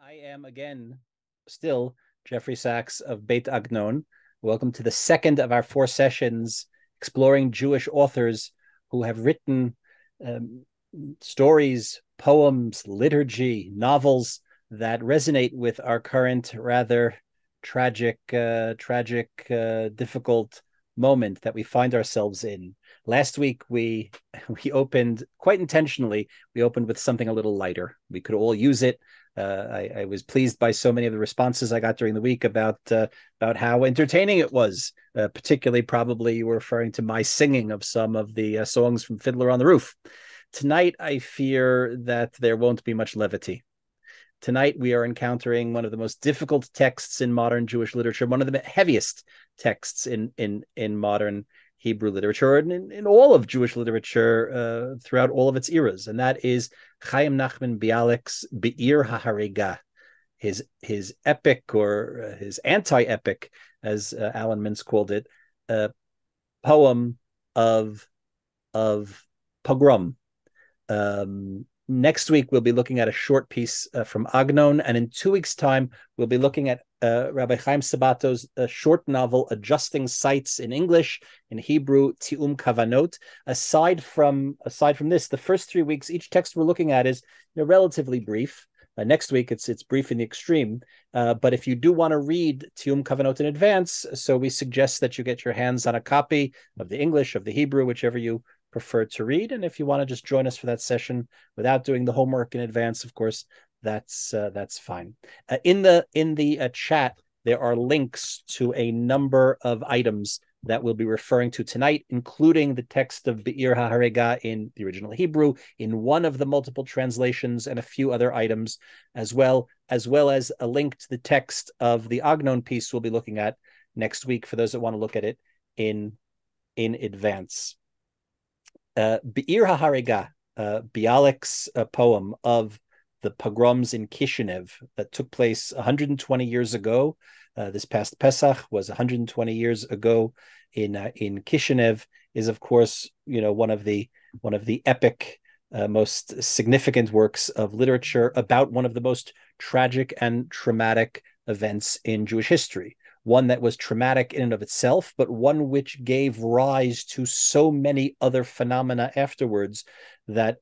I am again still Jeffrey Saks of Beit Agnon. Welcome to the second of our four sessions exploring Jewish authors who have written um, stories, poems, liturgy, novels that resonate with our current rather difficult moment that we find ourselves in. Last week we opened quite intentionally. We opened with something a little lighter. We could all use it. I was pleased by so many of the responses I got during the week about how entertaining it was. Particularly, probably you were referring to my singing of some of the songs from Fiddler on the Roof. Tonight, I fear that there won't be much levity. Tonight, we are encountering one of the most difficult texts in modern Jewish literature, one of the heaviest texts in modern Hebrew literature and in all of Jewish literature throughout all of its eras, and that is Chaim Nachman Bialik's Be'ir HaHariga, his epic or his anti-epic, as Alan Mintz called it, poem of pogrom. Next week, we'll be looking at a short piece from Agnon, and in 2 weeks' time, we'll be looking at Rabbi Chaim Sabato's short novel, Adjusting Sights, in English, in Hebrew, Ti'um Kavanot. Aside from this, the first 3 weeks, each text we're looking at is relatively brief. Next week, it's brief in the extreme. But if you do want to read Ti'um Kavanot in advance, so we suggest that you get your hands on a copy of the English, of the Hebrew, whichever you prefer to read. And if you want to just join us for that session without doing the homework in advance, of course, that's fine. In the chat, there are links to a number of items that we'll be referring to tonight, including the text of Be'ir HaHariga in the original Hebrew, in one of the multiple translations, and a few other items, as well as a link to the text of the Agnon piece we'll be looking at next week for those that want to look at it in advance. Be'ir HaHariga, Bialik's poem of the pogroms in Kishinev that took place 120 years ago. This past Pesach was 120 years ago in Kishinev, is of course one of the epic, most significant works of literature about one of the most tragic and traumatic events in Jewish history. One that was traumatic in and of itself, but one which gave rise to so many other phenomena afterwards that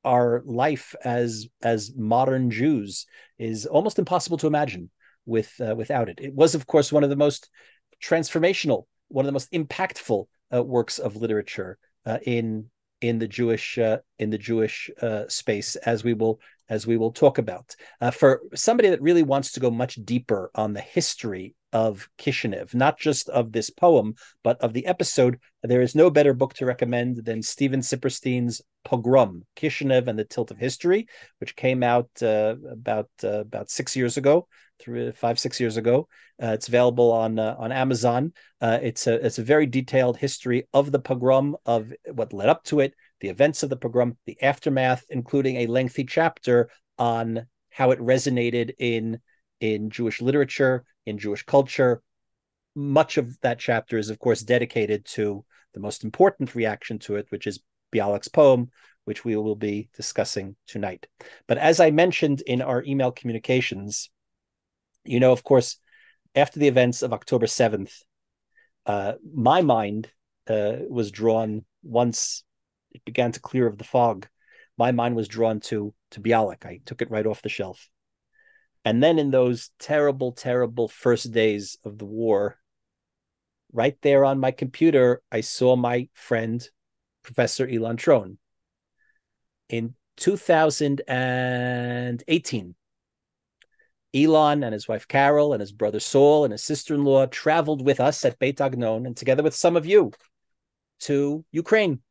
our life as modern Jews is almost impossible to imagine without it. It was, of course, one of the most transformational, one of the most impactful works of literature in the Jewish space, as we will talk about. For somebody that really wants to go much deeper on the history of Kishinev, not just of this poem, but of the episode, there is no better book to recommend than Stephen Sipperstein's Pogrom, Kishinev and the Tilt of History, which came out about 6 years ago, 5-6 years ago. It's available on Amazon. It's a very detailed history of the pogrom, of what led up to it, the events of the pogrom, the aftermath, including a lengthy chapter on how it resonated in Jewish literature, in Jewish culture. Much of that chapter is, of course, dedicated to the most important reaction to it, which is Bialik's poem, which we will be discussing tonight. But as I mentioned in our email communications, of course, after the events of October 7th, my mind was drawn, once it began to clear of the fog, my mind was drawn to Bialik. I took it right off the shelf. And then in those terrible, terrible first days of the war, right there on my computer, I saw my friend, Professor Ilan Troen. In 2018, Ilan and his wife Carol and his brother Saul and his sister-in-law traveled with us at Beit Agnon and together with some of you to Ukraine,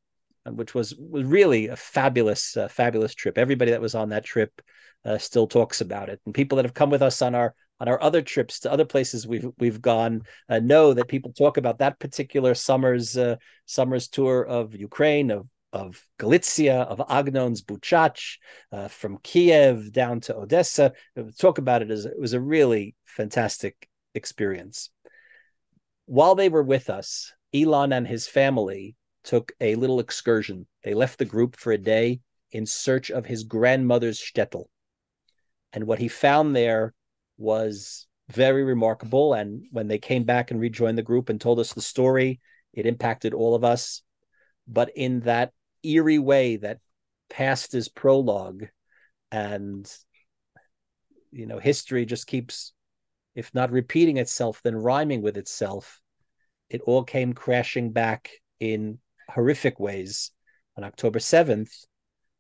which was really a fabulous trip. Everybody that was on that trip still talks about it, and people that have come with us on our other trips to other places we've gone know that people talk about that particular summer's tour of Ukraine, of Galicia, of Agnon's Buchach, from Kiev down to Odessa. Talk about it as it was a really fantastic experience. While they were with us, Ilan and his family took a little excursion. They left the group for a day in search of his grandmother's shtetl. And what he found there was very remarkable. And when they came back and rejoined the group and told us the story, it impacted all of us. But in that eerie way that past is prologue, and history just keeps, if not repeating itself, then rhyming with itself. It all came crashing back in horrific ways on October 7th,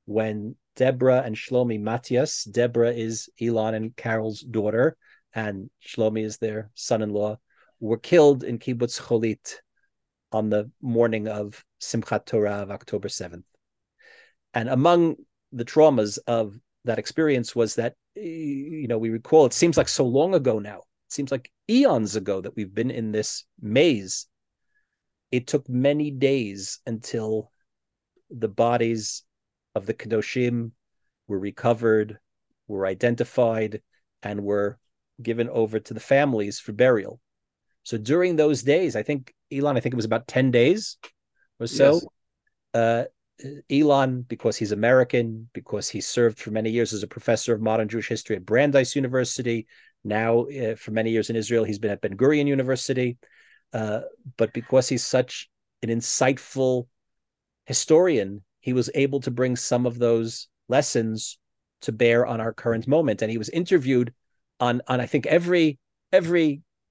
when Deborah and Shlomi Matias — Deborah is Ilan and Carol's daughter, and Shlomi is their son-in-law — were killed in Kibbutz Cholit on the morning of Simchat Torah of October 7th. And among the traumas of that experience was that, we recall, it seems like so long ago now. It seems like eons ago that we've been in this maze. It took many days until the bodies of the Kedoshim were recovered, were identified, and were given over to the families for burial. So during those days, Ilan, it was about 10 days or so. Yes. Ilan, because he's American, because he served for many years as a professor of modern Jewish history at Brandeis University. Now, for many years in Israel, he's been at Ben Gurion University. But because he's such an insightful historian, he was able to bring some of those lessons to bear on our current moment. And he was interviewed on I think every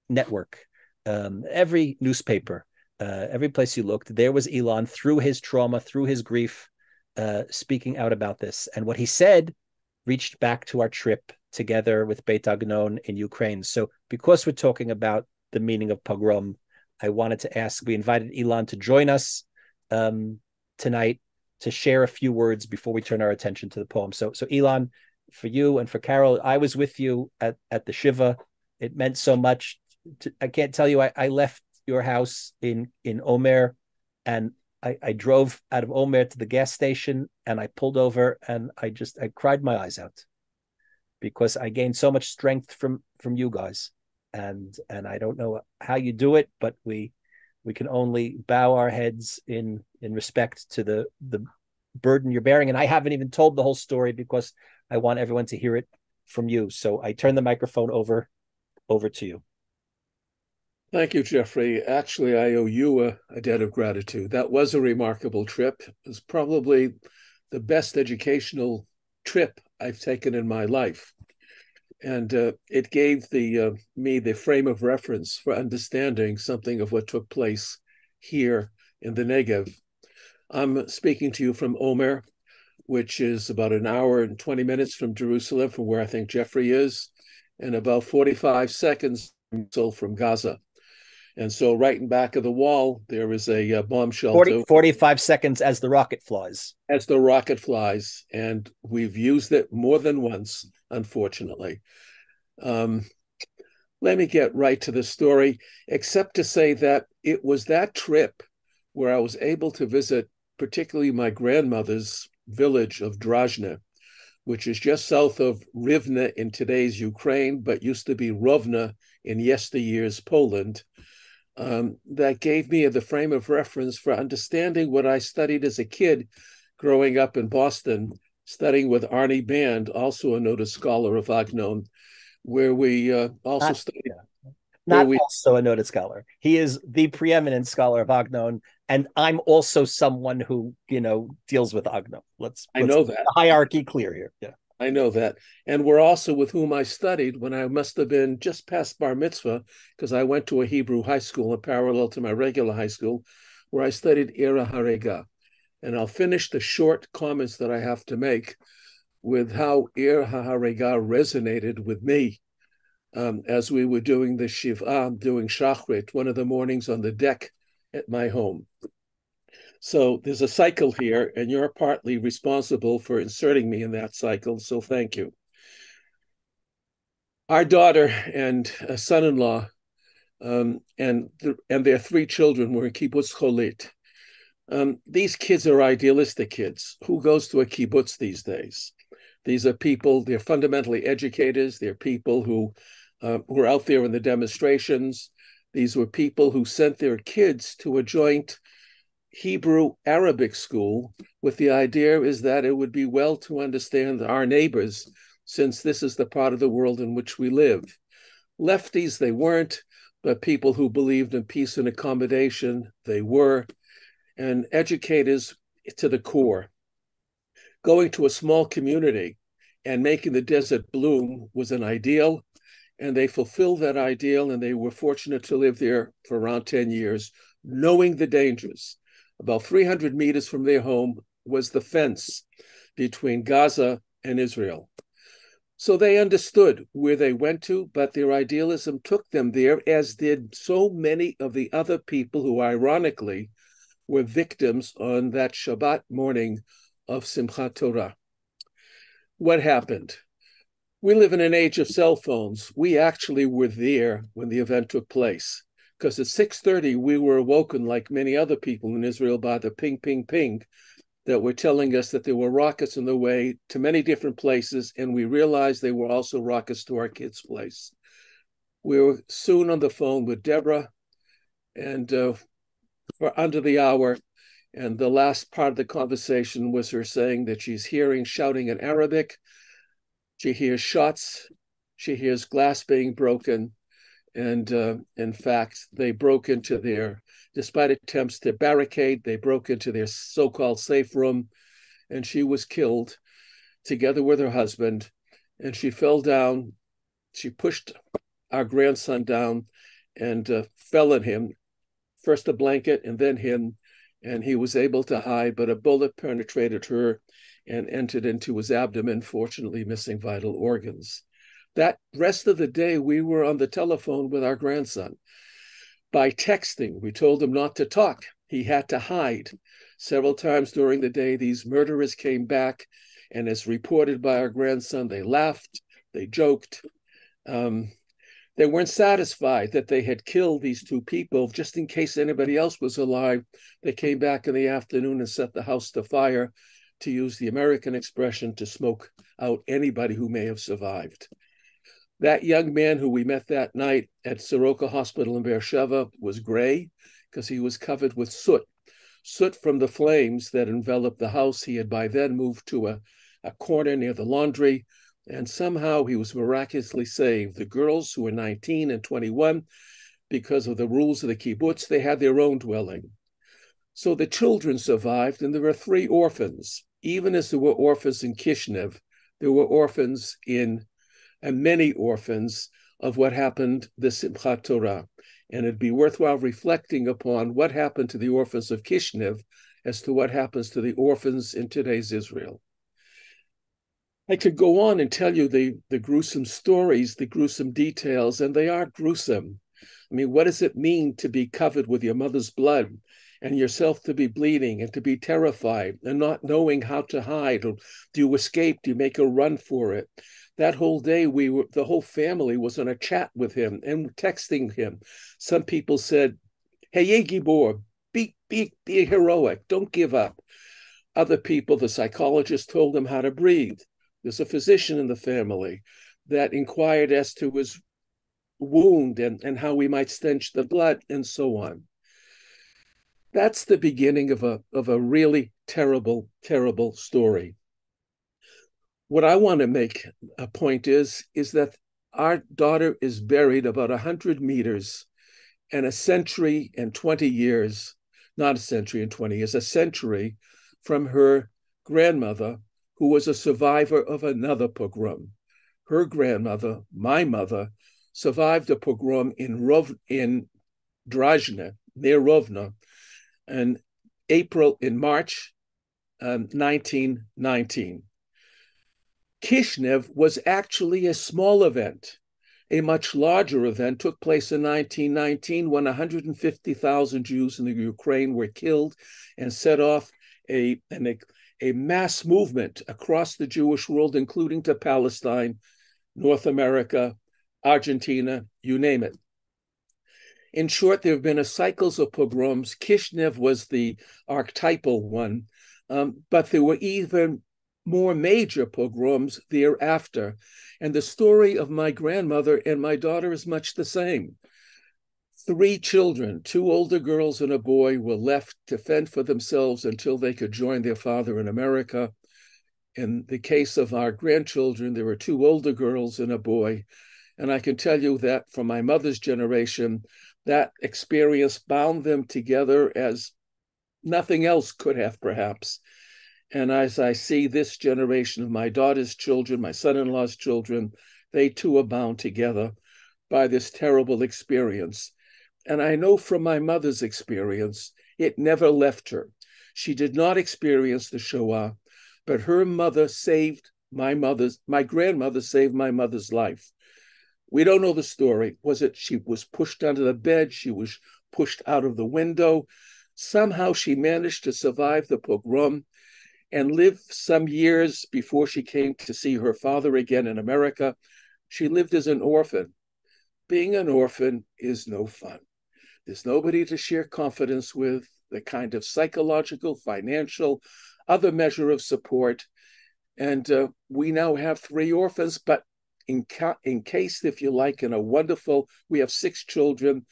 network, every newspaper, every place you looked. There was Ilan, through his trauma, through his grief, speaking out about this. And what he said reached back to our trip together with Beit Agnon in Ukraine. So because we're talking about the meaning of pogrom, I wanted to ask, we invited Ilan to join us tonight to share a few words before we turn our attention to the poem. So Ilan, for you and for Carol, I was with you at the Shiva. It meant so much. I can't tell you, I left your house in Omer, and I drove out of Omer to the gas station, and I pulled over, and I cried my eyes out, because I gained so much strength from you guys. And I don't know how you do it, but we can only bow our heads in respect to the burden you're bearing. And I haven't even told the whole story because I want everyone to hear it from you. So I turn the microphone over to you. Thank you, Jeffrey. Actually, I owe you a debt of gratitude. That was a remarkable trip. It was probably the best educational trip I've taken in my life. And it gave me the frame of reference for understanding something of what took place here in the Negev. I'm speaking to you from Omer, which is about an hour and 20 minutes from Jerusalem, from where I think Jeffrey is, and about 45 seconds from Gaza. And so right in back of the wall, there is a bomb shelter. 45 seconds as the rocket flies. As the rocket flies. And we've used it more than once, unfortunately. Let me get right to the story, except to say that it was that trip where I was able to visit particularly my grandmother's village of Drozhne, which is just south of Rivne in today's Ukraine, but used to be Rovna in yesteryear's Poland. That gave me the frame of reference for understanding what I studied as a kid growing up in Boston, studying with Arnie Band, also a noted scholar of Agnon, where we also studied. Also a noted scholar. He is the preeminent scholar of Agnon, and I'm also someone who, deals with Agnon. I know that. The hierarchy clear here. Yeah. I know that. And we're also with whom I studied when I must have been just past bar mitzvah, because I went to a Hebrew high school in parallel to my regular high school, where I studied Ira Harega. And I'll finish the short comments that I have to make with how Ira Harega resonated with me as we were doing the Shiva, doing Shachrit, one of the mornings on the deck at my home. So there's a cycle here, and you're partly responsible for inserting me in that cycle, so thank you. Our daughter and a son-in-law and their 3 children were in Kibbutz Cholit. These kids are idealistic kids. Who goes to a kibbutz these days? These are people, they're fundamentally educators. They're people who were out there in the demonstrations. These were people who sent their kids to a joint Hebrew Arabic school with the idea is that it would be well to understand our neighbors since this is the part of the world in which we live. Lefties, they weren't, but people who believed in peace and accommodation, they were, and educators to the core. Going to a small community and making the desert bloom was an ideal, and they fulfilled that ideal, and they were fortunate to live there for around 10 years, knowing the dangers. About 300 meters from their home was the fence between Gaza and Israel. So they understood where they went to, but their idealism took them there, as did so many of the other people who, ironically, were victims on that Shabbat morning of Simchat Torah. What happened? We live in an age of cell phones. We actually were there when the event took place, because at 6:30, we were awoken, like many other people in Israel, by the ping, ping, ping, that were telling us that there were rockets on the way to many different places, and we realized they were also rockets to our kids' place. We were soon on the phone with Deborah, and for under the hour, and the last part of the conversation was her saying that she's hearing shouting in Arabic, she hears shots, she hears glass being broken, and in fact, they broke into their, despite attempts to barricade, they broke into their so-called safe room, and she was killed together with her husband, and she fell down. She pushed our grandson down and fell on him, first a blanket and then him, and he was able to hide, but a bullet penetrated her and entered into his abdomen, fortunately missing vital organs. That rest of the day, we were on the telephone with our grandson. By texting, we told him not to talk. He had to hide. Several times during the day, these murderers came back, and as reported by our grandson, they laughed, they joked. They weren't satisfied that they had killed these two people. Just in case anybody else was alive, they came back in the afternoon and set the house to fire, to use the American expression, to smoke out anybody who may have survived. That young man who we met that night at Soroka Hospital in Beersheba was gray because he was covered with soot from the flames that enveloped the house. He had by then moved to a corner near the laundry, and somehow he was miraculously saved. The girls, who were 19 and 21, because of the rules of the kibbutz, they had their own dwelling. So the children survived, and there were 3 orphans. Even as there were orphans in Kishinev, there were orphans in, and many orphans of what happened, the Simchat Torah. And it'd be worthwhile reflecting upon what happened to the orphans of Kishinev as to what happens to the orphans in today's Israel. I could go on and tell you the gruesome stories, the gruesome details, and they are gruesome. I mean, what does it mean to be covered with your mother's blood and yourself to be bleeding and to be terrified and not knowing how to hide? Or do you escape? Do you make a run for it? That whole day, the whole family was on a chat with him and texting him. Some people said, "Hey, Gibor, be heroic, don't give up." Other people, the psychologist told him how to breathe. There's a physician in the family that inquired as to his wound and how we might stench the blood and so on. That's the beginning of a really terrible, terrible story. What I want to make a point is that our daughter is buried about 100 meters and a century and 20 years, not a century and 20 years, a century from her grandmother, who was a survivor of another pogrom. Her grandmother, my mother, survived a pogrom in Drajne, near Rovna, in March 1919. Kishinev was actually a small event. A much larger event took place in 1919 when 150,000 Jews in the Ukraine were killed and set off a mass movement across the Jewish world, including to Palestine, North America, Argentina, you name it. In short, there have been cycles of pogroms. Kishinev was the archetypal one, but there were even more major pogroms thereafter. And the story of my grandmother and my daughter is much the same. 3 children, 2 older girls and a boy, were left to fend for themselves until they could join their father in America. In the case of our grandchildren, there were two older girls and a boy. And I can tell you that from my mother's generation, that experience bound them together as nothing else could have, perhaps. And as I see this generation of my daughter's children, my son-in-law's children, they too are bound together by this terrible experience. And I know from my mother's experience, it never left her. She did not experience the Shoah, but her mother saved my grandmother saved my mother's life. We don't know the story. Was it she was pushed under the bed? She was pushed out of the window. Somehow she managed to survive the pogrom and live some years before she came to see her father again in America. She lived as an orphan. Being an orphan is no fun. There's nobody to share confidence with, the kind of psychological, financial, other measure of support. And we now have 3 orphans, but in case, if you like, in a wonderful, we have 6 children.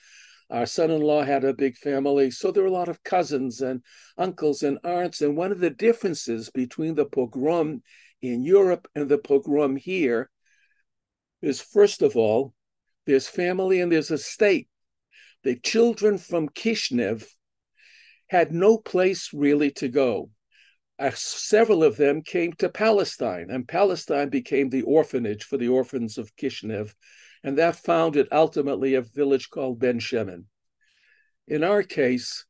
Our son-in-law had a big family, so there are a lot of cousins and uncles and aunts. And one of the differences between the pogrom in Europe and the pogrom here is, first of all, there's family and there's a state. The children from Kishinev had no place really to go. Several of them came to Palestine, and Palestine became the orphanage for the orphans of Kishinev, and that founded ultimately a village called Ben Shemen. In our case,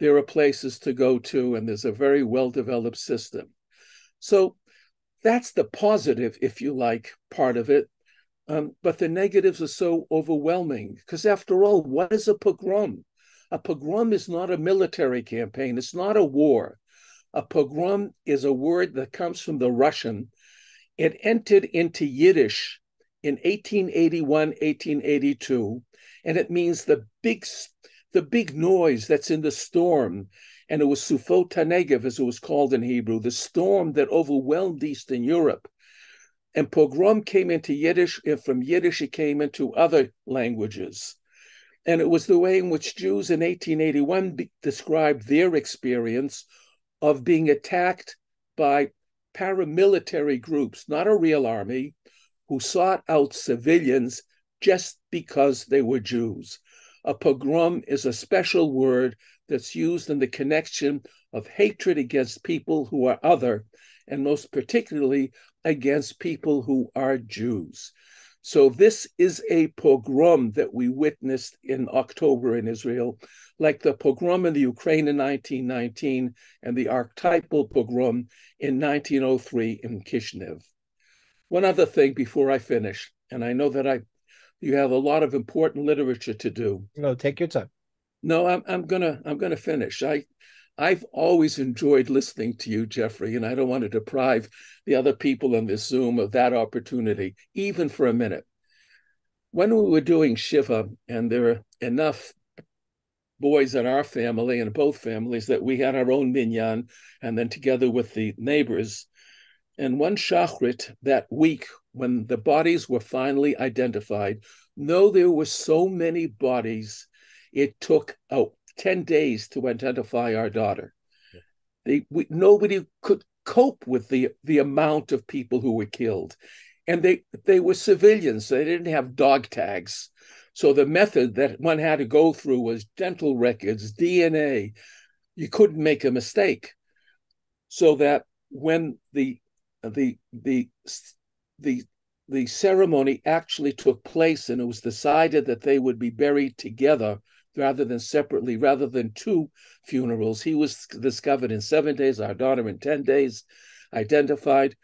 there are places to go to, and there's a very well-developed system. So that's the positive, if you like, part of it. But the negatives are so overwhelming, because after all, what is a pogrom? A pogrom is not a military campaign. It's not a war. A pogrom is a word that comes from the Russian. It entered into Yiddish in 1881, 1882, and it means the big noise that's in the storm. And it was Sufot Tanegev, as it was called in Hebrew, the storm that overwhelmed Eastern Europe. And pogrom came into Yiddish, and from Yiddish it came into other languages. And it was the way in which Jews in 1881 described their experience of being attacked by paramilitary groups, not a real army, who sought out civilians just because they were Jews. A pogrom is a special word that's used in the connection of hatred against people who are other, and most particularly against people who are Jews. So this is a pogrom that we witnessed in October in Israel, like the pogrom in the Ukraine in 1919 and the archetypal pogrom in 1903 in Kishinev. One other thing before I finish, and I know that you have a lot of important literature to do. No, take your time. No, I'm gonna finish. I've always enjoyed listening to you, Jeffrey, and I don't want to deprive the other people in this Zoom of that opportunity, even for a minute. When we were doing Shiva, and there were enough boys in our family and both families that we had our own minyan, and then together with the neighbors. And one shachrit that week, when the bodies were finally identified, though there were so many bodies, it took 10 days to identify our daughter. Nobody could cope with the amount of people who were killed. And they were civilians. They didn't have dog tags. So the method that one had to go through was dental records, DNA. You couldn't make a mistake. So that when the ceremony actually took place and it was decided that they would be buried together rather than separately, rather than 2 funerals. He was discovered in 7 days, our daughter in 10 days, identified.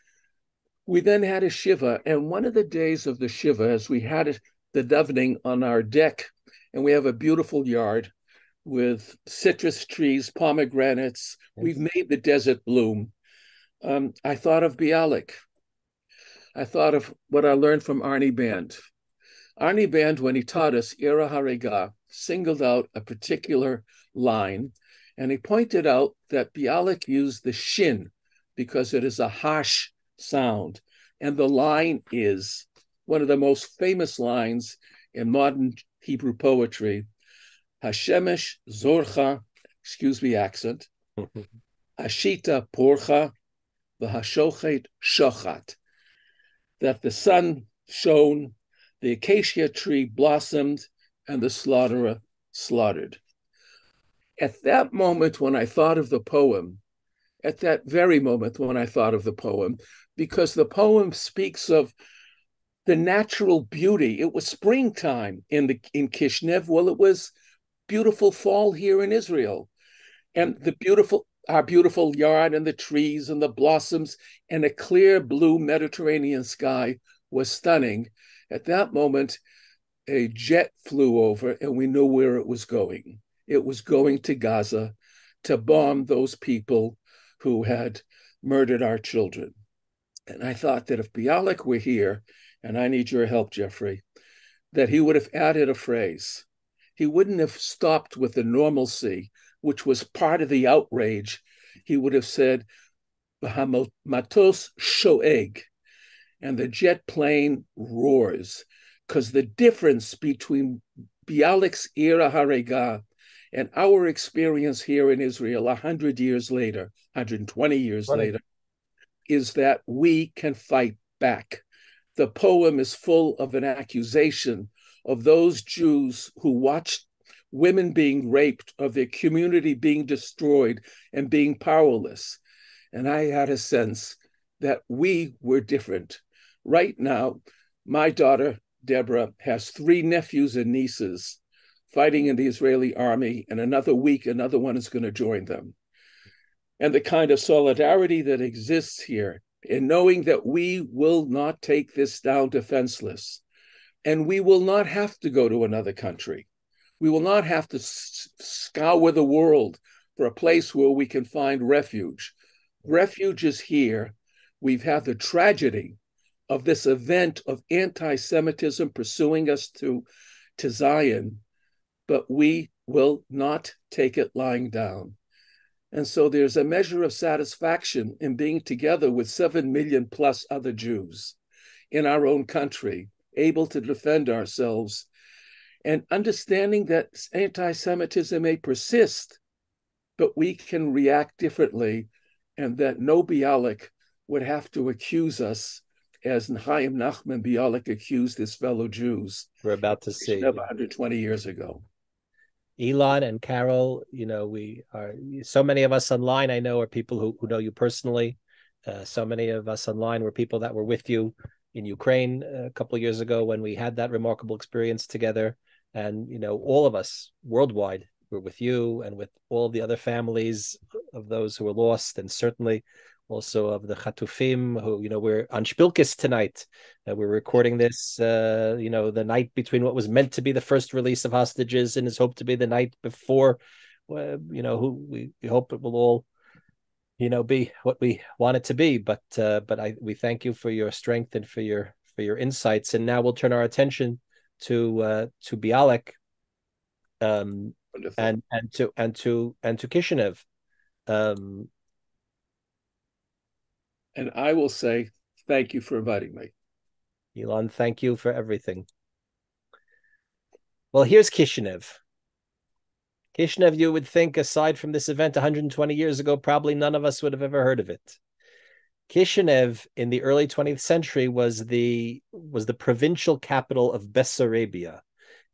We then had a Shiva, and one of the days of the Shiva, as we had the davening on our deck, and we have a beautiful yard with citrus trees, pomegranates. We've made the desert bloom. I thought of Bialik. I thought of what I learned from Arnie Band. Arnie Band, when he taught us Ira Hariga, singled out a particular line, and he pointed out that Bialik used the shin because it is a harsh sound. And the line is one of the most famous lines in modern Hebrew poetry. Hashemesh zorcha, excuse the accent, Ashita porcha, v'hashochet shochat, that the sun shone, the acacia tree blossomed, and the slaughterer slaughtered. At that moment when I thought of the poem, at that very moment when I thought of the poem, because the poem speaks of the natural beauty. It was springtime in Kishinev. Well, it was beautiful fall here in Israel, and our beautiful yard and the trees and the blossoms and a clear blue Mediterranean sky was stunning. At that moment, a jet flew over, and we knew where it was going. It was going to Gaza to bomb those people who had murdered our children. And I thought that if Bialik were here, and I need your help, Jeffrey, that he would have added a phrase. He wouldn't have stopped with the normalcy, which was part of the outrage. He would have said, Matos shoeg, and the jet plane roars, because the difference between Bialik's Ira Harega and our experience here in Israel 100 years later, 120 years later, is that we can fight back. The poem is full of an accusation of those Jews who watched women being raped, of their community being destroyed and being powerless. And I had a sense that we were different. Right now, my daughter, Deborah, has 3 nephews and nieces fighting in the Israeli army, and another week, another one is going to join them. And the kind of solidarity that exists here in knowing that we will not take this down defenseless, and we will not have to go to another country. We will not have to scour the world for a place where we can find refuge. Refuge is here. We've had the tragedy of this event of anti-Semitism pursuing us to Zion, but we will not take it lying down. And so there's a measure of satisfaction in being together with 7 million plus other Jews in our own country, able to defend ourselves, and understanding that anti-Semitism may persist, but we can react differently, and that no Bialik would have to accuse us as Chaim Nachman Bialik accused his fellow Jews. We're about to see 120 years ago. Ilan and Carol, we are, so many of us online, I know, are people who know you personally. So many of us online were people that were with you in Ukraine a couple of years ago when we had that remarkable experience together. And, all of us worldwide were with you and with all of the other families of those who were lost, and certainly also of the Chatufim, who, we're on Shpilkis tonight. We're recording this, the night between what was meant to be the first release of hostages and is hoped to be the night before, who we hope it will all, be what we want it to be. But we thank you for your strength and for your insights. And now we'll turn our attention to Bialik, and to Kishinev. And I will say thank you for inviting me. Ilan, thank you for everything. Well, here's Kishinev. Kishinev, you would think, aside from this event 120 years ago, probably none of us would have ever heard of it. Kishinev in the early 20th century was the provincial capital of Bessarabia.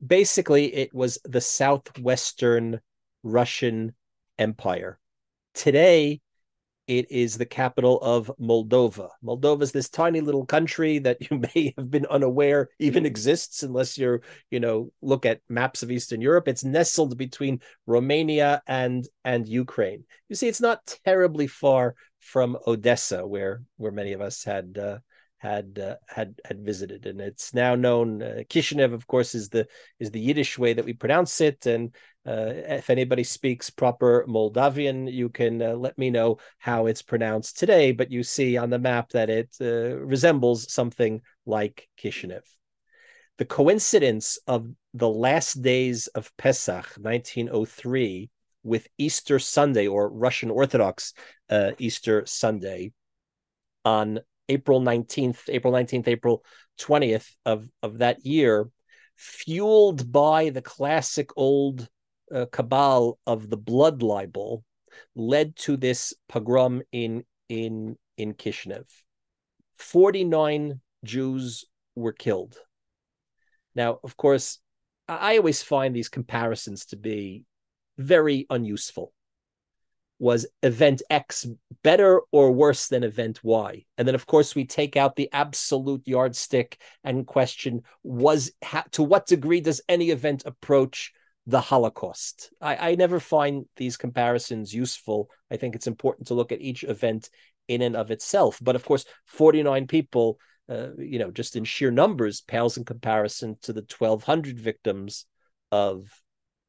Basically, it was the southwestern Russian Empire. Today, it is the capital of Moldova. Moldova is this tiny little country that you may have been unaware even exists unless you're, look at maps of Eastern Europe. It's nestled between Romania and Ukraine. You see, it's not terribly far from Odessa, where many of us had visited, and it's now known. Kishinev, of course, is the Yiddish way that we pronounce it. And if anybody speaks proper Moldavian, you can let me know how it's pronounced today. But you see on the map that it resembles something like Kishinev. The coincidence of the last days of Pesach, 1903, with Easter Sunday, or Russian Orthodox Easter Sunday, on April 19th, April 20th of that year, fueled by the classic old cabal of the blood libel, led to this pogrom in in Kishinev. 49 Jews were killed. Now, of course, I always find these comparisons to be very unuseful. Was event X better or worse than event Y? And then, of course, we take out the absolute yardstick and question, to what degree does any event approach the Holocaust? I never find these comparisons useful. I think it's important to look at each event in and of itself. But of course, 49 people, just in sheer numbers, pales in comparison to the 1,200 victims of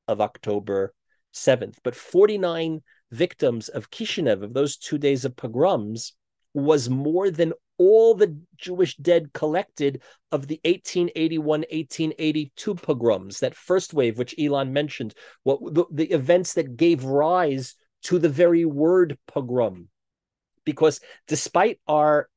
October 7th. But 49 victims of Kishinev, of those 2 days of pogroms, was more than all the Jewish dead collected of the 1881-1882 pogroms, that first wave, which Ilan mentioned, the events that gave rise to the very word pogrom. Because despite our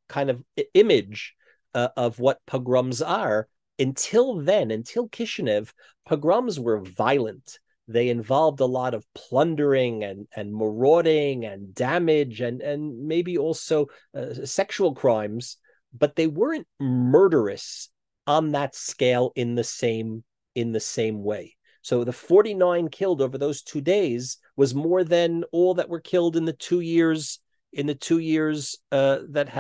kind of image of what pogroms are, until Kishinev, pogroms were violent. They involved a lot of plundering and marauding and damage and maybe also sexual crimes, but they weren't murderous on that scale in the same way. So the 49 killed over those 2 days was more than all that were killed in the 2 years that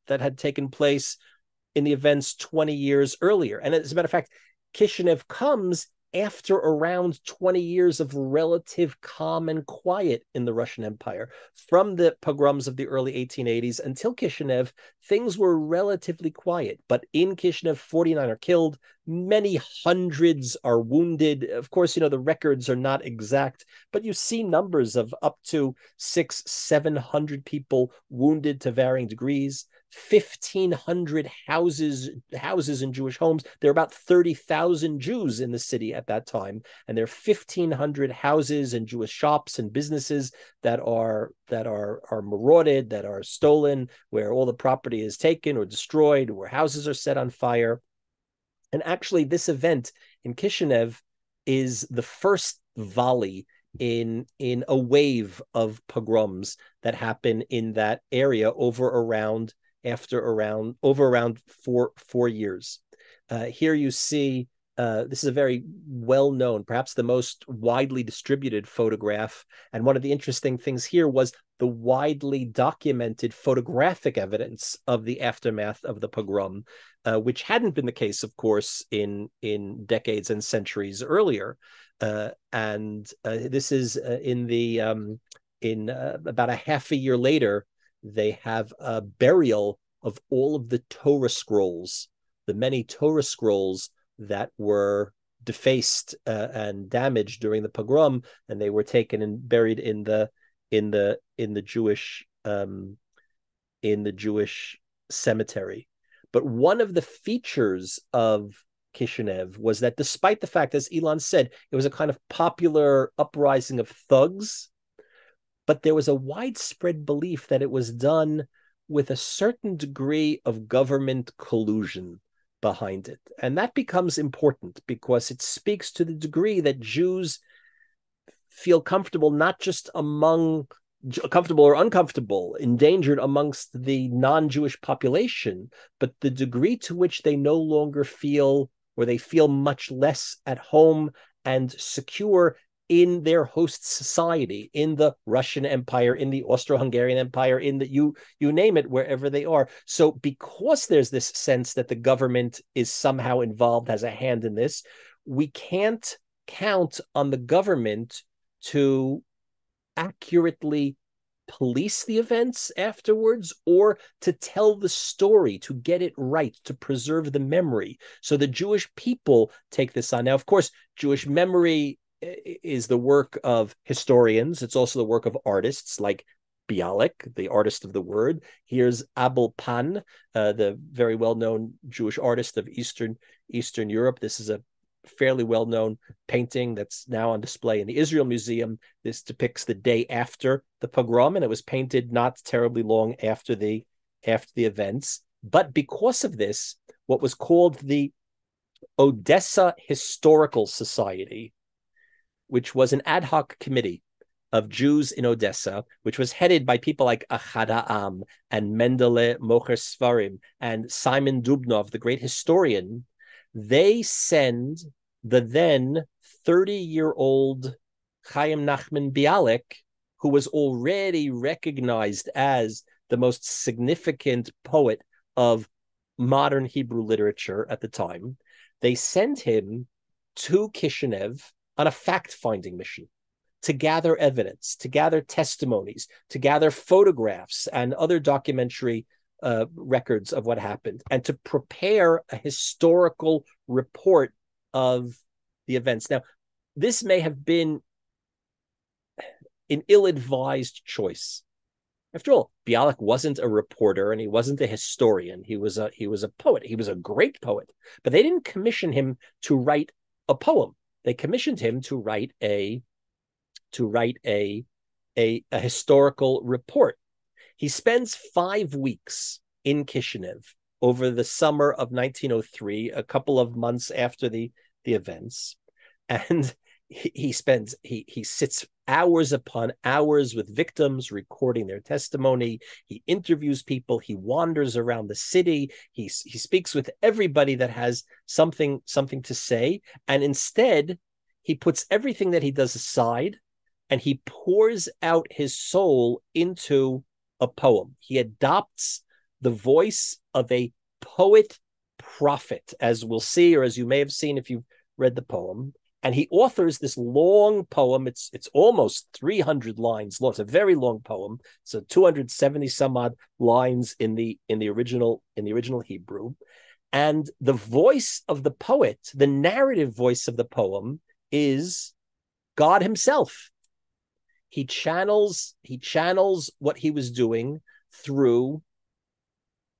had taken place in the events 20 years earlier. And as a matter of fact, Kishinev comes after around 20 years of relative calm and quiet in the Russian Empire. From the pogroms of the early 1880s until Kishinev, things were relatively quiet. But in Kishinev, 49 are killed, many hundreds are wounded. Of course, the records are not exact, but you see numbers of up to 600-700 people wounded to varying degrees. 1,500 houses in Jewish homes. There are about 30,000 Jews in the city at that time, and there are 1,500 houses and Jewish shops and businesses that are marauded, that are stolen, where all the property is taken or destroyed, where houses are set on fire. And actually, this event in Kishinev is the first volley in a wave of pogroms that happen in that area over around 4 years. Here you see, this is a very well-known, perhaps the most widely distributed photograph. And one of the interesting things here was the widely documented photographic evidence of the aftermath of the pogrom, which hadn't been the case, of course, in decades and centuries earlier. This is in about a half a year later, they have a burial of all of the Torah scrolls, the many Torah scrolls that were defaced and damaged during the pogrom, and they were taken and buried in the Jewish cemetery. But one of the features of Kishinev was that, despite the fact, as Ilan said, it was a kind of popular uprising of thugs, but there was a widespread belief that it was done with a certain degree of government collusion behind it. And that becomes important because it speaks to the degree that Jews feel comfortable, not just comfortable or uncomfortable, endangered amongst the non-Jewish population, but the degree to which they no longer feel, or they feel much less at home and secure in their host society, in the Russian Empire, in the Austro-Hungarian Empire, in the you name it, wherever they are. So because there's this sense that the government is somehow involved, has a hand in this, we can't count on the government to accurately police the events afterwards, or to tell the story, to get it right, to preserve the memory. So the Jewish people take this on. Now, of course, Jewish memory is the work of historians. It's also the work of artists like Bialik, the artist of the word. Here's Abel Pan, the very well-known Jewish artist of Eastern Europe. This is a fairly well-known painting that's now on display in the Israel Museum. This depicts the day after the pogrom, and it was painted not terribly long after the events. But because of this, what was called the Odessa Historical Society, which was an ad hoc committee of Jews in Odessa, which was headed by people like Achad Ha'am and Mendele Mocher Svarim and Simon Dubnov, the great historian, they send the then 30-year-old Chaim Nachman Bialik, who was already recognized as the most significant poet of modern Hebrew literature at the time. They send him to Kishinev on a fact-finding mission to gather evidence, to gather testimonies, to gather photographs and other documentary records of what happened, and to prepare a historical report of the events. Now, this may have been an ill-advised choice. After all, Bialik wasn't a reporter and he wasn't a historian. He was a poet. He was a great poet. But they didn't commission him to write a poem. They commissioned him to write a historical report. He spends 5 weeks in Kishinev over the summer of 1903, a couple of months after the events, and he sits hours upon hours with victims, recording their testimony. He interviews people. He wanders around the city. He speaks with everybody that has something to say, and instead he puts everything that he does aside, and he pours out his soul into a poem. He adopts the voice of a poet prophet, as we'll see, or as you may have seen if you've read the poem. And he authors this long poem. It's almost 300 lines long. It's a very long poem. So 270 some odd lines in the original Hebrew. And the voice of the poet, the narrative voice of the poem, is God himself. He channels what he was doing through.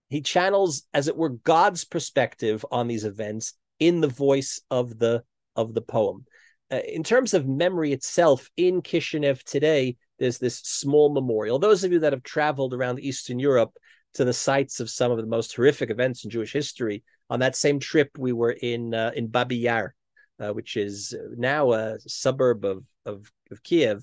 He channels, as it were, God's perspective on these events in the voice of the poem. In terms of memory itself, in Kishinev today, there's this small memorial. Those of you that have traveled around Eastern Europe to the sites of some of the most horrific events in Jewish history, on that same trip, we were in Babi Yar, which is now a suburb of Kiev.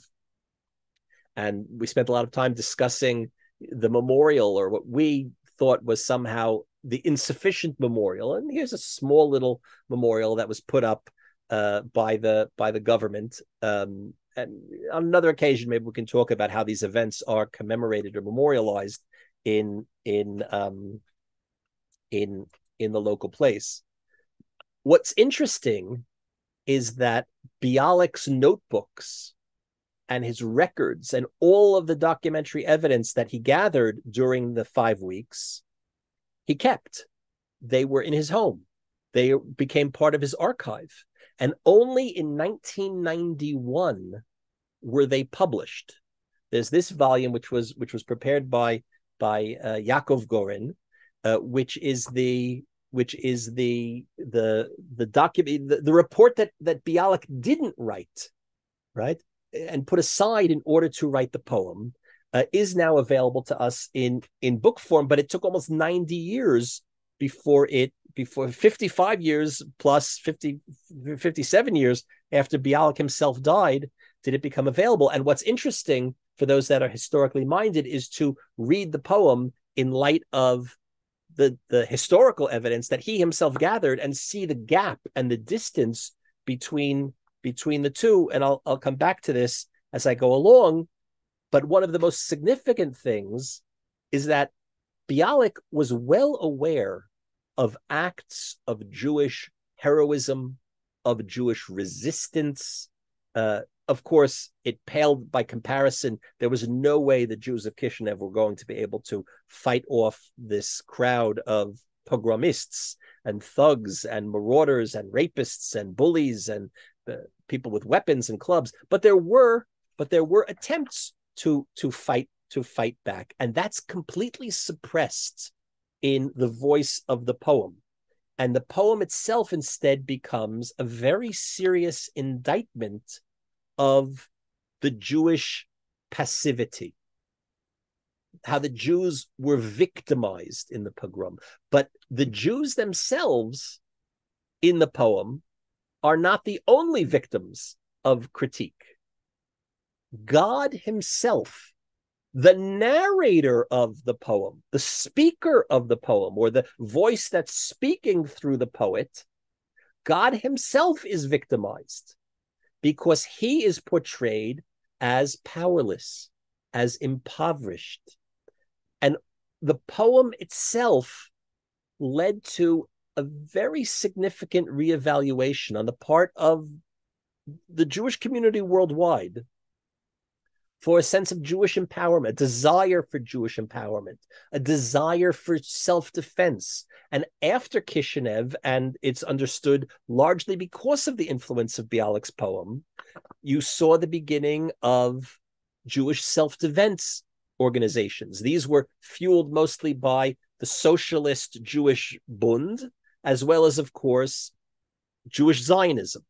And we spent a lot of time discussing the memorial, or what we thought was somehow the insufficient memorial. And here's a small little memorial that was put up by the government. And on another occasion, maybe we can talk about how these events are commemorated or memorialized in the local place. What's interesting is that Bialik's notebooks and his records and all of the documentary evidence that he gathered during the 5 weeks, he kept. They were in his home. They became part of his archive. And only in 1991 were they published. There's this volume which was prepared by Yaakov Gorin, which is the document, the report that Bialik didn't write, right, and put aside in order to write the poem, is now available to us in book form. But it took almost 90 years before 55 years plus 57 years after Bialik himself died, did it become available. And what's interesting for those that are historically minded is to read the poem in light of the historical evidence that he himself gathered, and see the gap and the distance between the two. And I'll come back to this as I go along. But one of the most significant things is that Bialik was well aware of acts of Jewish heroism, of Jewish resistance. Of course, it paled by comparison. There was no way the Jews of Kishinev were going to be able to fight off this crowd of pogromists and thugs and marauders and rapists and bullies and people with weapons and clubs. But there were attempts to fight back, and that's completely suppressed in the voice of the poem. And the poem itself instead becomes a very serious indictment of the Jewish passivity, how the Jews were victimized in the pogrom. But the Jews themselves in the poem are not the only victims of critique. God himself, the narrator of the poem, the speaker of the poem, or the voice that's speaking through the poet, God himself is victimized because he is portrayed as powerless, as impoverished. And the poem itself led to a very significant reevaluation on the part of the Jewish community worldwide for a sense of Jewish empowerment, a desire for Jewish empowerment, a desire for self-defense. And after Kishinev, and it's understood largely because of the influence of Bialik's poem, you saw the beginning of Jewish self-defense organizations. These were fueled mostly by the socialist Jewish Bund, as well as, of course, Jewish Zionism.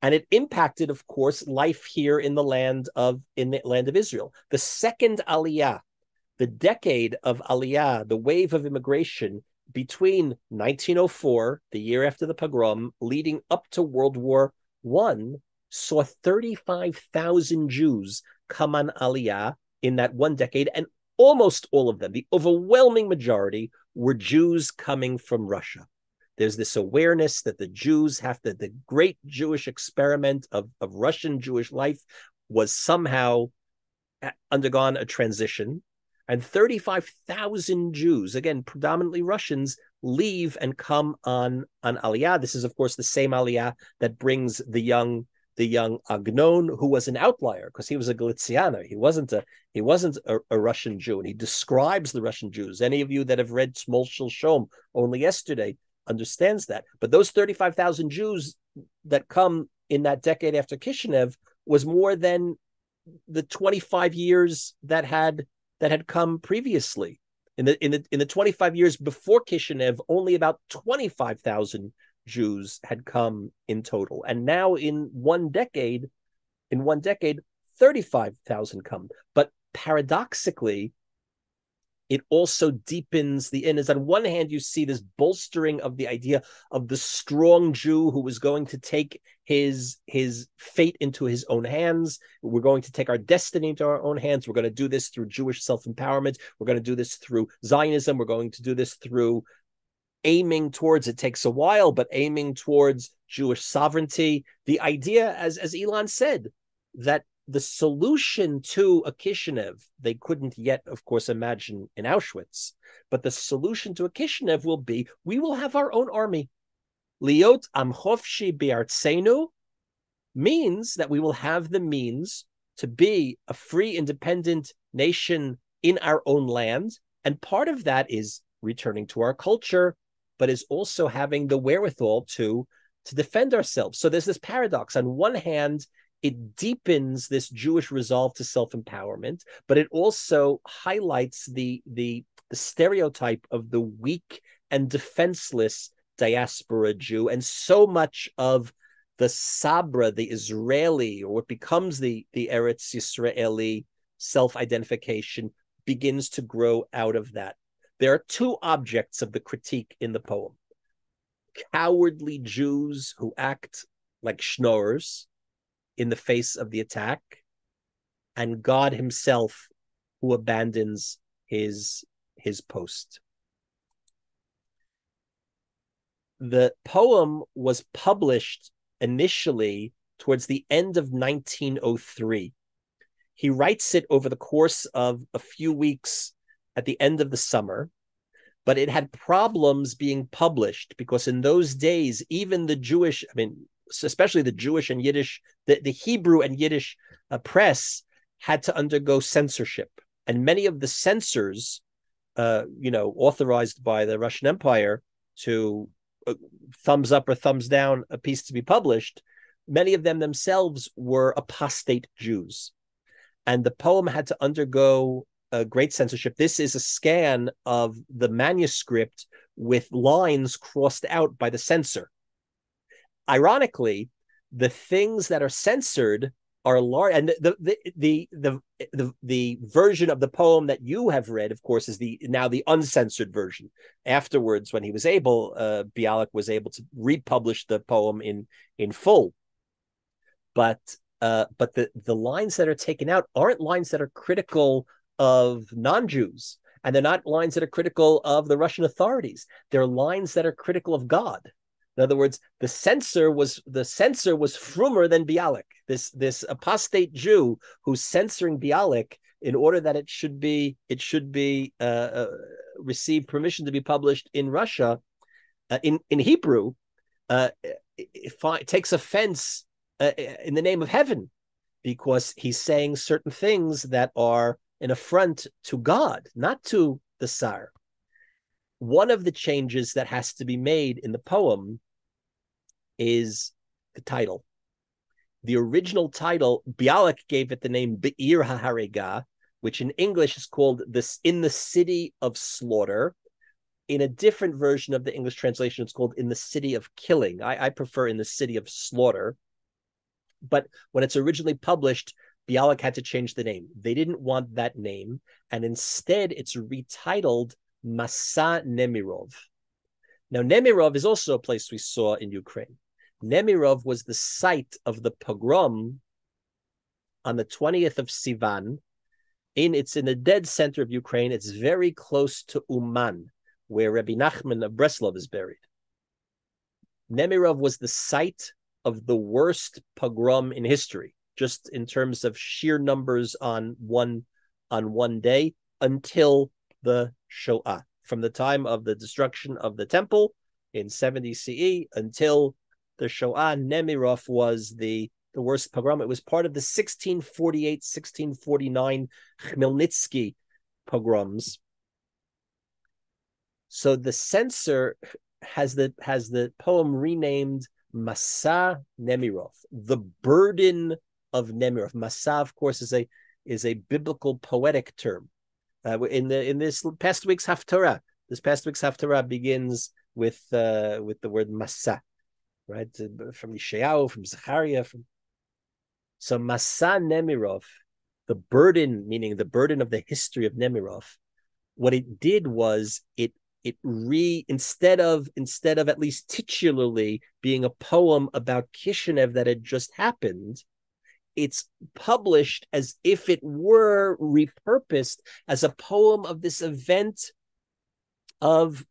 And it impacted, of course, life here in the land of Israel. The second Aliyah, the decade of Aliyah, the wave of immigration between 1904, the year after the pogrom, leading up to World War I, saw 35,000 Jews come on Aliyah in that one decade, and almost all of them, the overwhelming majority, were Jews coming from Russia. There's this awareness that the Jews have to, the great Jewish experiment of Russian Jewish life was somehow undergone a transition. And 35,000 Jews, again, predominantly Russians, leave and come on Aliyah. This is, of course, the same Aliyah that brings the young Agnon, who was an outlier because he was a Galicianer. He wasn't a Russian Jew, and he describes the Russian Jews. Any of you that have read Smol Shel Shom only yesterday understands that. But those 35,000 Jews that come in that decade after Kishinev was more than the 25 years that had come previously. In the 25 years before Kishinev, only about 25,000 Jews had come in total. And now in one decade, 35,000 come. But paradoxically, it also deepens the innards. On one hand, you see this bolstering of the idea of the strong Jew who was going to take his fate into his own hands. We're going to take our destiny into our own hands. We're going to do this through Jewish self-empowerment. We're going to do this through Zionism. We're going to do this through aiming towards, it takes a while, but aiming towards Jewish sovereignty. The idea, as Ilan said, that the solution to a Kishinev, they couldn't yet, of course, imagine in Auschwitz, but the solution to a Kishinev will be, we will have our own army. Liot am chofshi be'artzenu means that we will have the means to be a free, independent nation in our own land. And part of that is returning to our culture, but is also having the wherewithal to defend ourselves. So there's this paradox. On one hand, it deepens this Jewish resolve to self-empowerment, but it also highlights the stereotype of the weak and defenseless diaspora Jew. And so much of the Sabra, the Israeli, or what becomes the Eretz Yisraeli self-identification, begins to grow out of that. There are two objects of the critique in the poem: cowardly Jews who act like schnorrers in the face of the attack, and God himself who abandons his post. The poem was published initially towards the end of 1903. He writes it over the course of a few weeks at the end of the summer, but it had problems being published because in those days, even the Jewish, especially the Jewish and Yiddish, the Hebrew and Yiddish press had to undergo censorship. And many of the censors, authorized by the Russian Empire to thumbs up or thumbs down a piece to be published, many of them themselves were apostate Jews. And the poem had to undergo a great censorship. This is a scan of the manuscript with lines crossed out by the censor. Ironically, the things that are censored are large, and the version of the poem that you have read, of course, is now the uncensored version. Afterwards, when he was able, Bialik was able to republish the poem in full. But but the lines that are taken out aren't lines that are critical of non-Jews, and they're not lines that are critical of the Russian authorities. They're lines that are critical of God. In other words, the censor was frummer than Bialik. This apostate Jew who's censoring Bialik in order that it should receive permission to be published in Russia in Hebrew. It takes offense in the name of heaven, because he's saying certain things that are an affront to God, not to the Tsar. One of the changes that has to be made in the poem is the title. The original title, Bialik gave it the name Be'ir HaHarega, which in English is called In the City of Slaughter. In a different version of the English translation, it's called In the City of Killing. I prefer In the City of Slaughter. But when it's originally published, Bialik had to change the name. They didn't want that name, and instead it's retitled Masa Nemirov. Now, Nemirov is also a place we saw in Ukraine. Nemirov was the site of the pogrom on the 20th of Sivan. It's in the dead center of Ukraine. It's very close to Uman, where Rabbi Nachman of Breslov is buried. Nemirov was the site of the worst pogrom in history, just in terms of sheer numbers on one day, until the Shoah. From the time of the destruction of the temple in 70 CE until the Shoah, Nemirov was the worst pogrom. It was part of the 1648-1649 Khmelnytsky pogroms. So the censor has the poem renamed Masa Nemirov, the burden of Nemirov. Masa, of course, is a biblical poetic term. In this past week's Haftarah, begins with the word Masa, right? From Yeshayahu, from Zechariah, so Masa Nemirov, the burden, meaning the burden of the history of Nemirov. What it did was instead of at least titularly being a poem about Kishinev that had just happened, it's published as if it were repurposed as a poem of this event of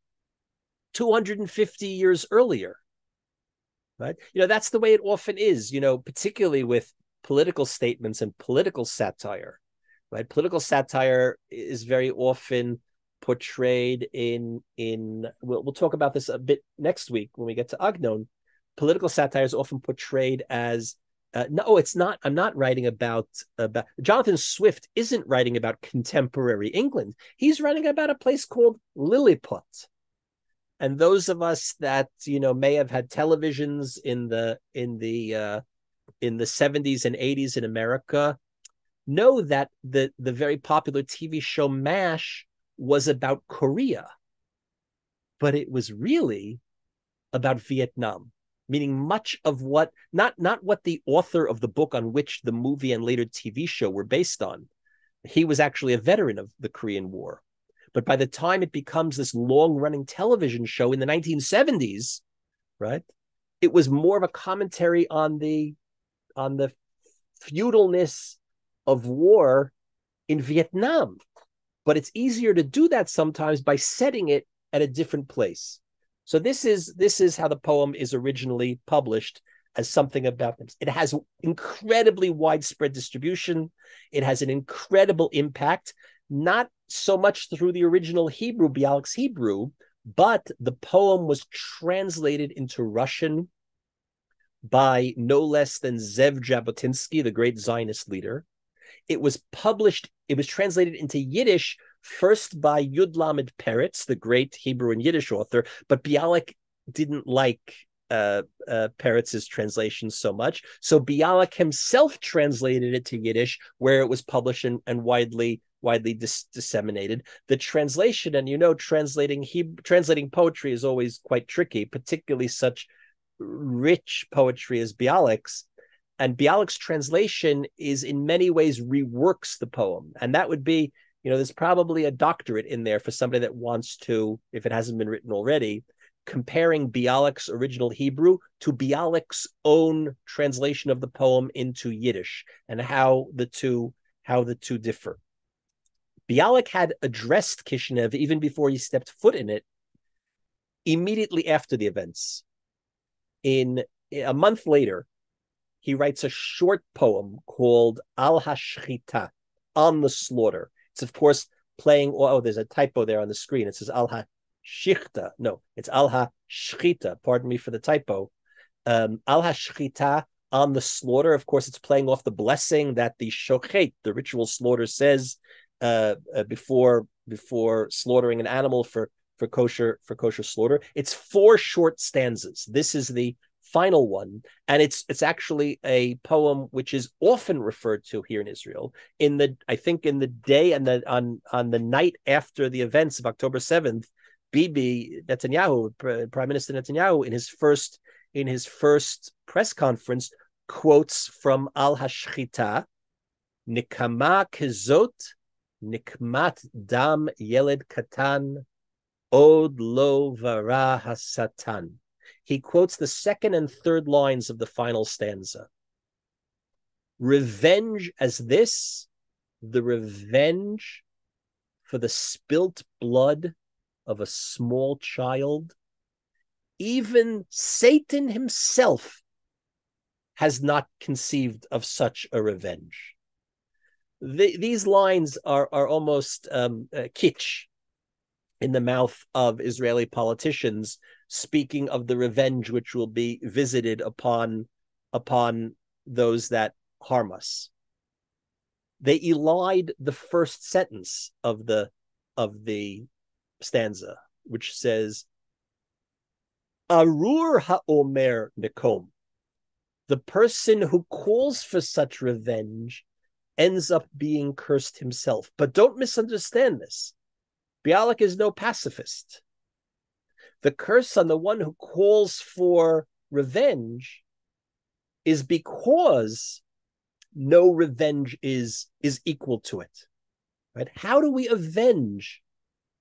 250 years earlier, right? That's the way it often is, particularly with political statements and political satire, right? Political satire is very often portrayed we'll talk about this a bit next week when we get to Agnon. Political satire is often portrayed as no, it's not. I'm not writing about Jonathan Swift isn't writing about contemporary England. He's writing about a place called Lilliput. And those of us that may have had televisions in the 70s and 80s in America know that the very popular TV show MASH was about Korea, but it was really about Vietnam. Meaning much of what, not what the author of the book on which the movie and later TV show were based on. He was actually a veteran of the Korean War. But by the time it becomes this long-running television show in the 1970s, right, it was more of a commentary on the feudalness of war in Vietnam. But it's easier to do that sometimes by setting it at a different place. So this is how the poem is originally published, as something about them. It has incredibly widespread distribution. It has an incredible impact, not so much through the original Hebrew, Bialik's Hebrew, but the poem was translated into Russian by no less than Zev Jabotinsky, the great Zionist leader. It was translated into Yiddish first by Yud Lamed Peretz, the great Hebrew and Yiddish author, but Bialik didn't like Peretz's translation so much. So Bialik himself translated it to Yiddish, where it was published and widely disseminated. The translation, and translating poetry is always quite tricky, particularly such rich poetry as Bialik's. And Bialik's translation is in many ways reworks the poem. And that would be, there's probably a doctorate in there for somebody that wants to, if it hasn't been written already, comparing Bialik's original Hebrew to Bialik's own translation of the poem into Yiddish, and how the two differ. Bialik had addressed Kishinev even before he stepped foot in it, immediately after the events. In a month later, he writes a short poem called Al Hashchita, on the slaughter. It's, of course, playing, there's a typo there on the screen. It says Al Hashchita. No, it's Al Hashchita. Pardon me for the typo. Al Hashchita, on the slaughter. Of course, it's playing off the blessing that the shochet, the ritual slaughter, says before slaughtering an animal for kosher slaughter. It's 4 short stanzas. This is the final one, and it's actually a poem which is often referred to here in Israel. In the day and on the night after the events of October 7th, Bibi Netanyahu, Prime Minister Netanyahu, in his first press conference, quotes from Al Hashchita, Nikama kezot, nikmat dam yeled katan, od lo vara hasatan. He quotes the second and third lines of the final stanza. Revenge as this, the revenge for the spilt blood of a small child, even Satan himself has not conceived of such a revenge. These lines are almost kitsch in the mouth of Israeli politicians, speaking of the revenge which will be visited upon those that harm us. They elide the first sentence of the stanza, which says, Arur ha'omer nekom. The person who calls for such revenge ends up being cursed himself. But don't misunderstand this. Bialik is no pacifist. The curse on the one who calls for revenge is because no revenge is equal to it. Right? How do we avenge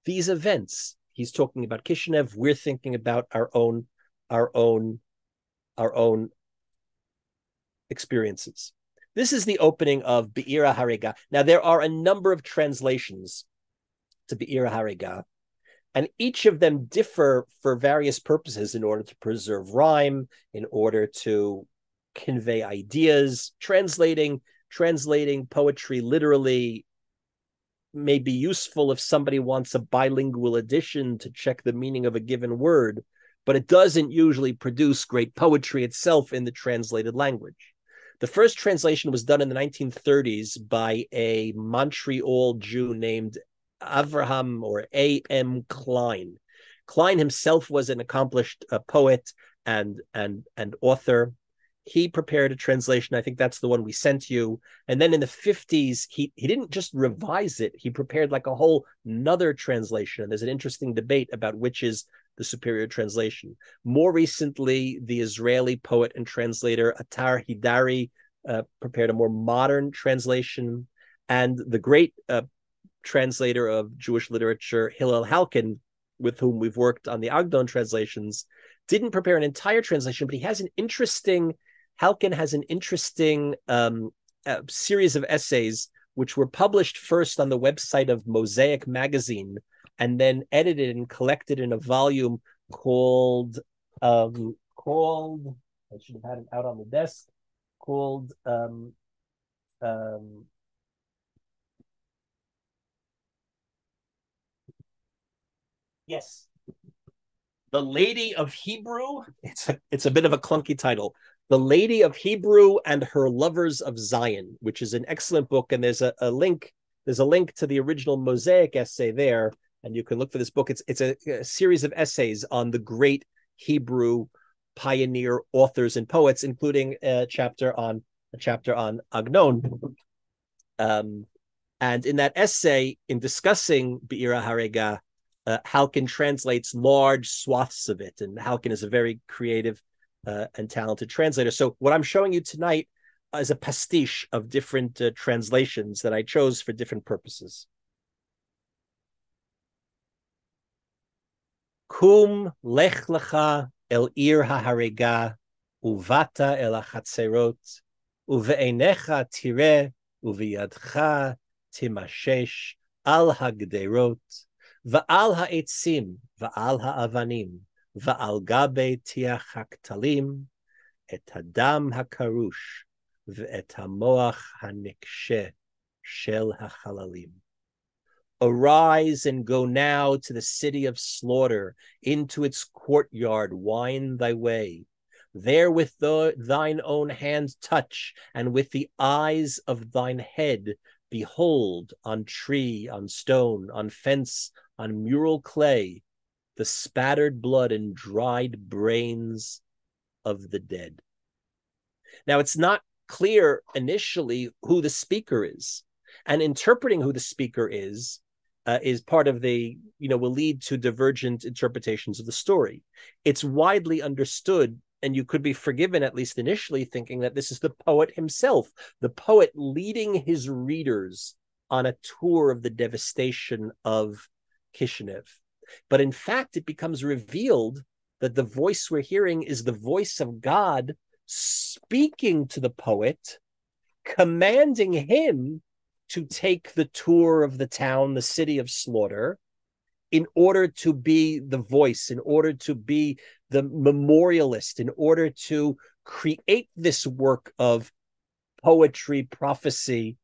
these events? He's talking about Kishinev. We're thinking about our own experiences. This is the opening of Be'ira Harega. Now, there are a number of translations to Be'ira Harega, and each of them differ for various purposes in order to preserve rhyme, in order to convey ideas. Translating poetry literally may be useful if somebody wants a bilingual edition to check the meaning of a given word, but it doesn't usually produce great poetry itself in the translated language. The first translation was done in the 1930s by a Montreal Jew named Avraham or A.M. Klein. Klein himself was an accomplished poet and author. He prepared a translation. I think that's the one we sent you. And then in the 50s, he didn't just revise it. He prepared like a whole nother translation. And there's an interesting debate about which is the superior translation. More recently, the Israeli poet and translator Atar Hidari prepared a more modern translation. And the great translator of Jewish literature, Hillel Halkin, with whom we've worked on the Agnon translations, didn't prepare an entire translation, but Halkin has an interesting series of essays which were published first on the website of Mosaic magazine and then edited and collected in a volume called I should have had it out on the desk, called yes, The Lady of Hebrew. It's a bit of a clunky title. The Lady of Hebrew and Her Lovers of Zion, which is an excellent book. And there's a link. There's a link to the original Mosaic essay there, and you can look for this book. It's a series of essays on the great Hebrew pioneer authors and poets, including a chapter on Agnon. And in that essay, in discussing Be'ira Harega, Halkin translates large swaths of it, and Halkin is a very creative and talented translator. So what I'm showing you tonight is a pastiche of different translations that I chose for different purposes. Kum lech lecha el ir haharega, uvata el achatzerot, uve'enecha tireh, uviyadcha timashesh al hagderot, va'al ha'etzim, va'al ha'avanim, va'al gabe tiach haktalim, et hadam hakarush, ve'et hamoach hanikshe shel hachalalim. Arise and go now to the city of slaughter, into its courtyard wind thy way. There with thine own hand touch, and with the eyes of thine head behold on tree, on stone, on fence, on mural clay, the spattered blood and dried brains of the dead. Now, it's not clear initially who the speaker is, and interpreting who the speaker is part of the, will lead to divergent interpretations of the story. It's widely understood, and you could be forgiven, at least initially, thinking that this is the poet himself, the poet leading his readers on a tour of the devastation of Kishinev. But in fact, it becomes revealed that the voice we're hearing is the voice of God speaking to the poet, commanding him to take the tour of the town, the city of slaughter, in order to be the voice, in order to be the memorialist, in order to create this work of poetry, prophecy,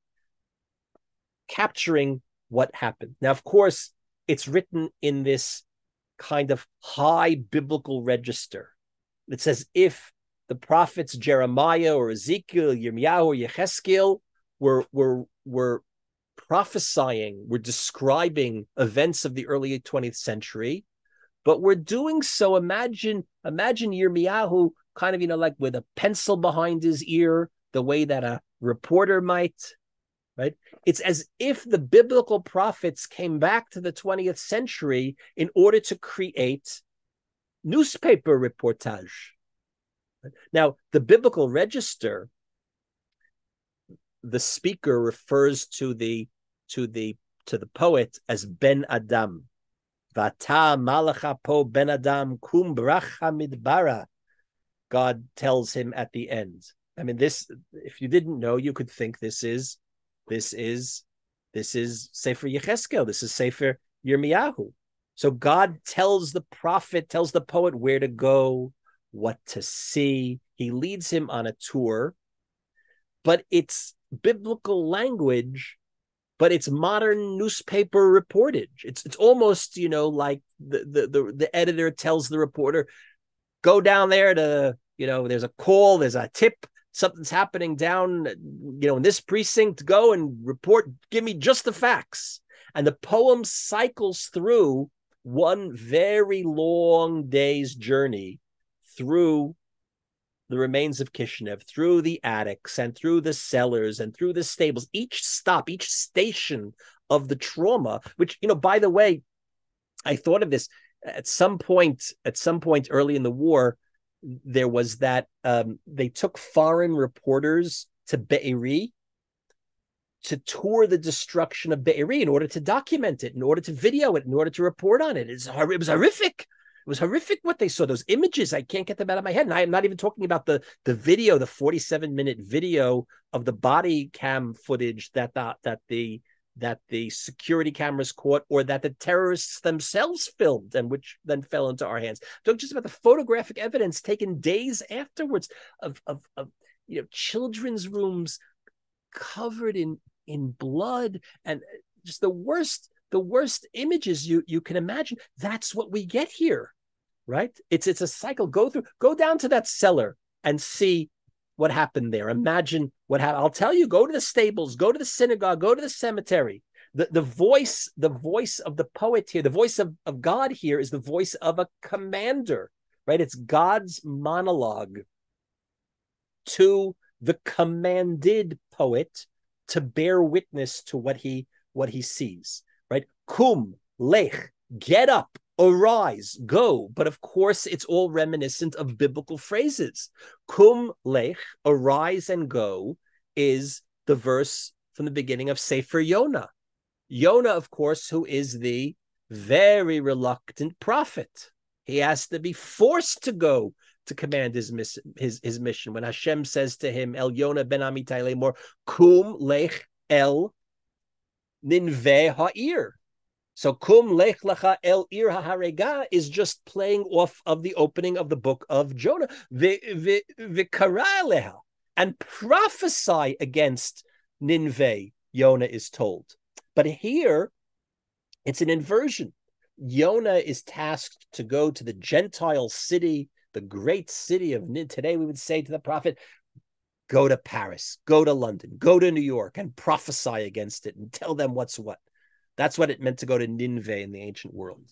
capturing what happened. Now, of course, it's written in this kind of high biblical register. It's as if the prophets Jeremiah or Ezekiel, Yirmiyahu or Yechezkel were prophesying, were describing events of the early 20th century, but we're doing so. Imagine Yirmiyahu kind of, like with a pencil behind his ear, the way that a reporter might, right? It's as if the biblical prophets came back to the 20th century in order to create newspaper reportage. Now, the biblical register, the speaker refers to the poet as Ben Adam. Vata malacha po Ben Adam kum bracha midbara. God tells him at the end. I mean, this, if you didn't know, you could think this is Sefer Yechezkel. This is Sefer Yirmiyahu. So God tells the prophet, tells the poet where to go, what to see. He leads him on a tour, but it's biblical language, but it's modern newspaper reportage. It's almost, like the editor tells the reporter, go down there to, there's a call, there's a tip, something's happening down, in this precinct, go and report, give me just the facts. And the poem cycles through one very long day's journey through the remains of Kishinev, through the attics and through the cellars and through the stables, each stop, each station of the trauma, which, by the way, I thought of this at some point early in the war, there was that they took foreign reporters to Be'eri to tour the destruction of Be'eri in order to document it, in order to video it, in order to report on it. It was horrific. It was horrific what they saw. Those images, I can't get them out of my head. And I am not even talking about the video, the 47-minute video of the body cam footage that the security cameras caught, or that the terrorists themselves filmed, and which then fell into our hands. Talk just about the photographic evidence taken days afterwards of children's rooms covered in blood, and just the worst images you can imagine. That's what we get here, right? It's a cycle. Go down to that cellar and see what happened there. Imagine what happened. I'll tell you, go to the stables, go to the synagogue, go to the cemetery. The voice of the poet here, the voice of God here, is the voice of a commander, right? It's God's monologue to the commanded poet to bear witness to what he sees, right? Kum, lech, get up, arise, go. But of course, it's all reminiscent of biblical phrases. Kum, lech, arise and go, is the verse from the beginning of Sefer Yonah. Yonah, of course, who is the very reluctant prophet, He has to be forced to go to command his mission. When Hashem says to him, El Yonah ben Amitai Lemor, Kum lech el ninveh ha'ir. So Kum lech lecha el ir ha'harega is just playing off of the opening of the book of Jonah. V'kara leha, and prophesy against Nineveh, Yonah is told. But here, it's an inversion. Yonah is tasked to go to the Gentile city, the great city of Nineveh. Today we would say to the prophet, go to Paris, go to London, go to New York, and prophesy against it and tell them what's what. That's what it meant to go to Nineveh in the ancient world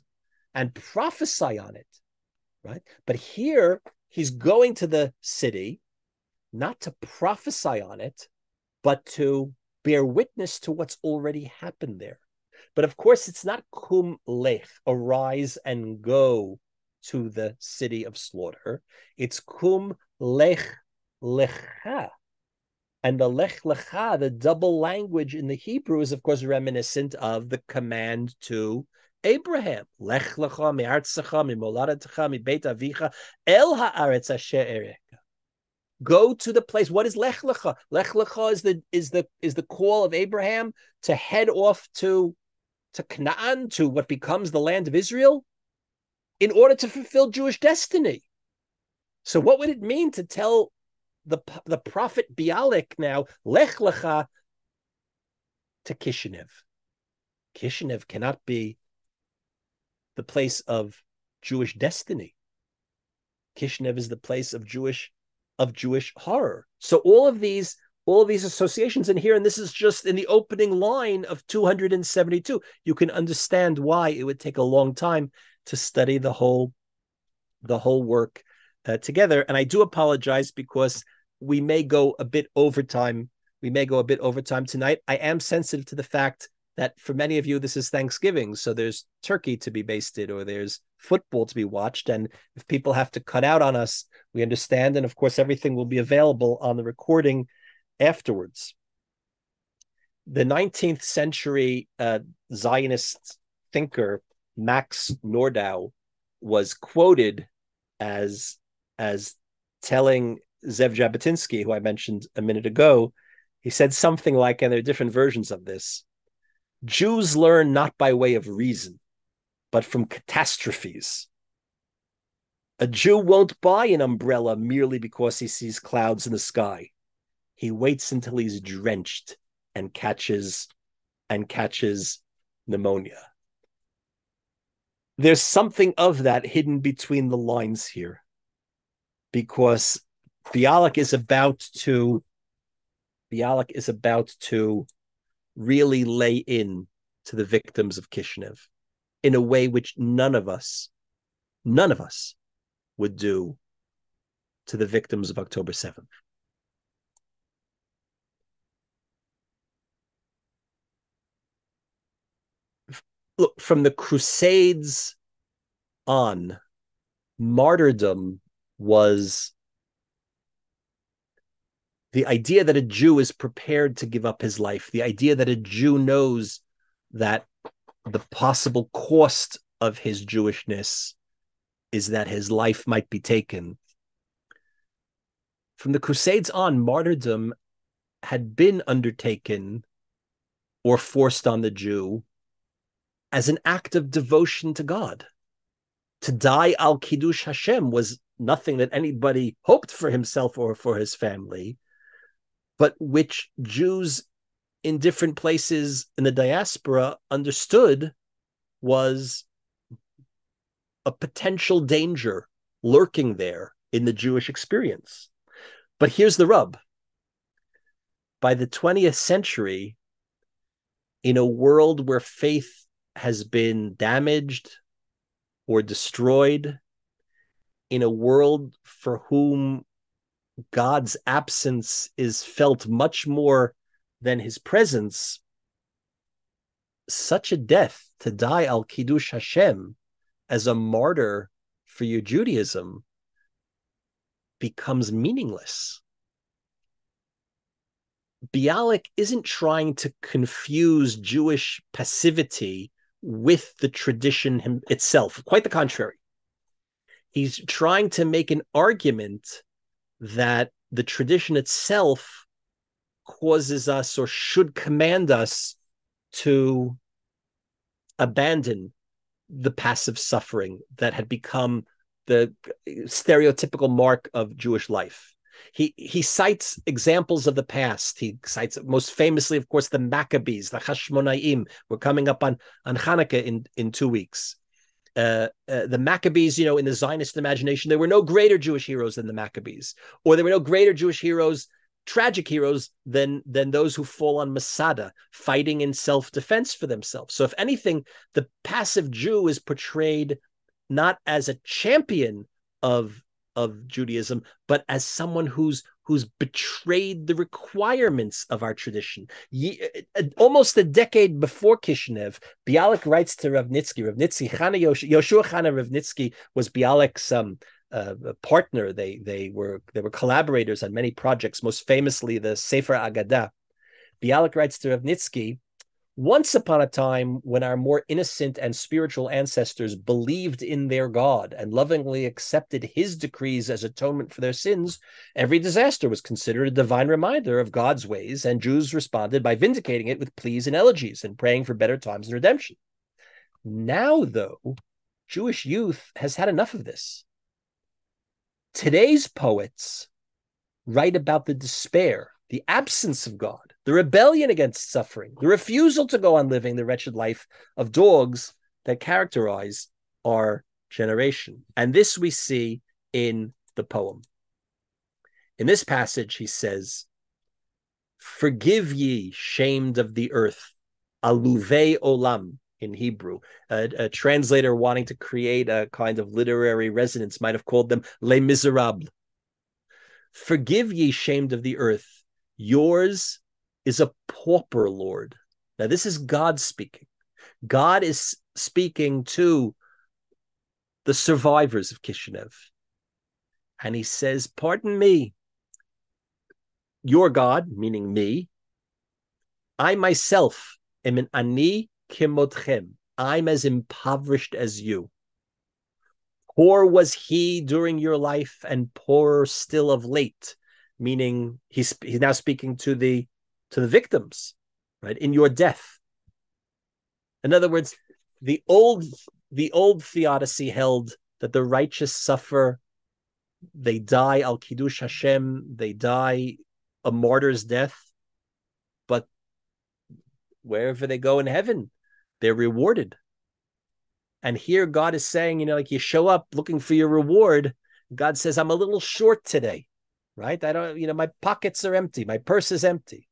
and prophesy on it, right? But here he's going to the city not to prophesy on it, but to bear witness to what's already happened there. But of course, it's not kum lech, arise and go to the city of slaughter. It's kum lech lecha. And the lech lecha, the double language in the Hebrew, is of course reminiscent of the command to Abraham. Lech lecha mi'artzecha mi'moladatecha mi'beit avicha el ha'aretz asher erech. Go to the place. What is lech lecha? Lech lecha is the call of Abraham to head off to Canaan, to what becomes the land of Israel, in order to fulfill Jewish destiny. So what would it mean to tell the prophet Bialik now, lech lecha, to Kishinev? Kishinev cannot be the place of Jewish destiny. Kishinev is the place of Jewish horror. So all of these associations in here, and this is just in the opening line of 272. You can understand why it would take a long time to study the whole work together. And I do apologize because we may go a bit over time. We may go a bit over time tonight. I am sensitive to the fact that for many of you, this is Thanksgiving. So there's turkey to be basted or there's football to be watched. And if people have to cut out on us, we understand. And of course, everything will be available on the recording afterwards. The 19th century Zionist thinker, Max Nordau, was quoted as telling Zev Jabotinsky, who I mentioned a minute ago, he said something like, and there are different versions of this, Jews learn not by way of reason, but from catastrophes. A Jew won't buy an umbrella merely because he sees clouds in the sky. He waits until he's drenched and catches pneumonia. There's something of that hidden between the lines here, because Bialik is about to really lay in to the victims of Kishinev in a way which none of us would do to the victims of October 7th. Look, from the Crusades on, martyrdom was the idea that a Jew is prepared to give up his life, the idea that a Jew knows that the possible cost of his Jewishness is that his life might be taken. From the Crusades on, martyrdom had been undertaken or forced on the Jew as an act of devotion to God. To die al Kiddush Hashem was nothing that anybody hoped for himself or for his family, but which Jews in different places in the diaspora understood was a potential danger lurking there in the Jewish experience. But here's the rub. By the 20th century, in a world where faith has been damaged or destroyed, in a world for whom God's absence is felt much more than his presence, such a death, to die al Kiddush Hashem as a martyr for your Judaism, becomes meaningless. Bialik isn't trying to confuse Jewish passivity with the tradition itself. Quite the contrary. He's trying to make an argument that the tradition itself causes us or should command us to abandon the passive suffering that had become the stereotypical mark of Jewish life. He cites examples of the past. He cites most famously, of course, the Maccabees, the Hashmonaim. We're coming up on Hanukkah in 2 weeks. The Maccabees, in the Zionist imagination, there were no greater Jewish heroes than the Maccabees, or there were no greater Jewish heroes, tragic heroes, than those who fall on Masada, fighting in self-defense for themselves. So if anything, the passive Jew is portrayed not as a champion of Judaism, but as someone who's betrayed the requirements of our tradition. Almost a decade before Kishinev, Bialik writes to Ravnitsky. Yoshua Chana Ravnitsky was Bialik's partner. They were collaborators on many projects, most famously the Sefer Agadah. Bialik writes to Ravnitsky, once upon a time when our more innocent and spiritual ancestors believed in their God and lovingly accepted his decrees as atonement for their sins, every disaster was considered a divine reminder of God's ways, and Jews responded by vindicating it with pleas and elegies and praying for better times and redemption. Now, though, Jewish youth has had enough of this. Today's poets write about the despair, the absence of God, the rebellion against suffering, the refusal to go on living the wretched life of dogs that characterize our generation. And this we see in the poem. In this passage, he says, "Forgive ye, shamed of the earth, aluvei olam," in Hebrew. A translator wanting to create a kind of literary resonance might have called them les miserables. Forgive ye, shamed of the earth. Yours is a pauper Lord. Now, this is God speaking. God is speaking to the survivors of Kishinev. And he says, pardon me, your God, meaning me, I myself am an ani kimotchem. I'm as impoverished as you. Poor was he during your life, and poorer still of late. Meaning he's now speaking to the victims, right, in your death. In other words, the old theodicy held that the righteous suffer, they die al kiddush Hashem, they die a martyr's death, but wherever they go in heaven, they're rewarded. And here God is saying, like you show up looking for your reward, God says, I'm a little short today. Right? I don't, my pockets are empty. My purse is empty.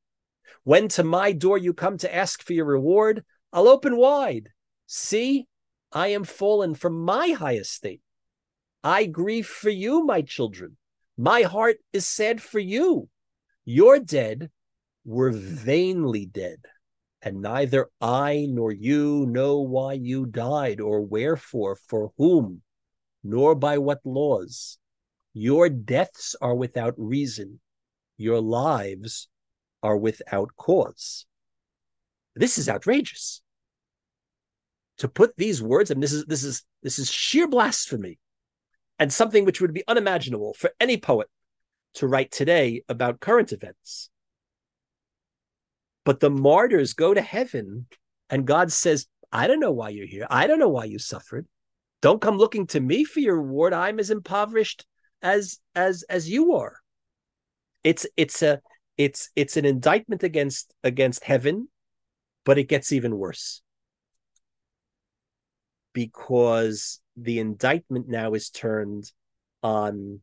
When to my door you come to ask for your reward, I'll open wide. See, I am fallen from my high estate. I grieve for you, my children. My heart is sad for you. Your dead were vainly dead, and neither I nor you know why you died, or wherefore, for whom, nor by what laws. Your deaths are without reason. Your lives are without cause. This is outrageous. To put these words, and this is sheer blasphemy, and something which would be unimaginable for any poet to write today about current events. But the martyrs go to heaven, and God says, I don't know why you're here. I don't know why you suffered. Don't come looking to me for your reward. I'm as impoverished as you are. It's an indictment against heaven, but it gets even worse, because the indictment now is turned on,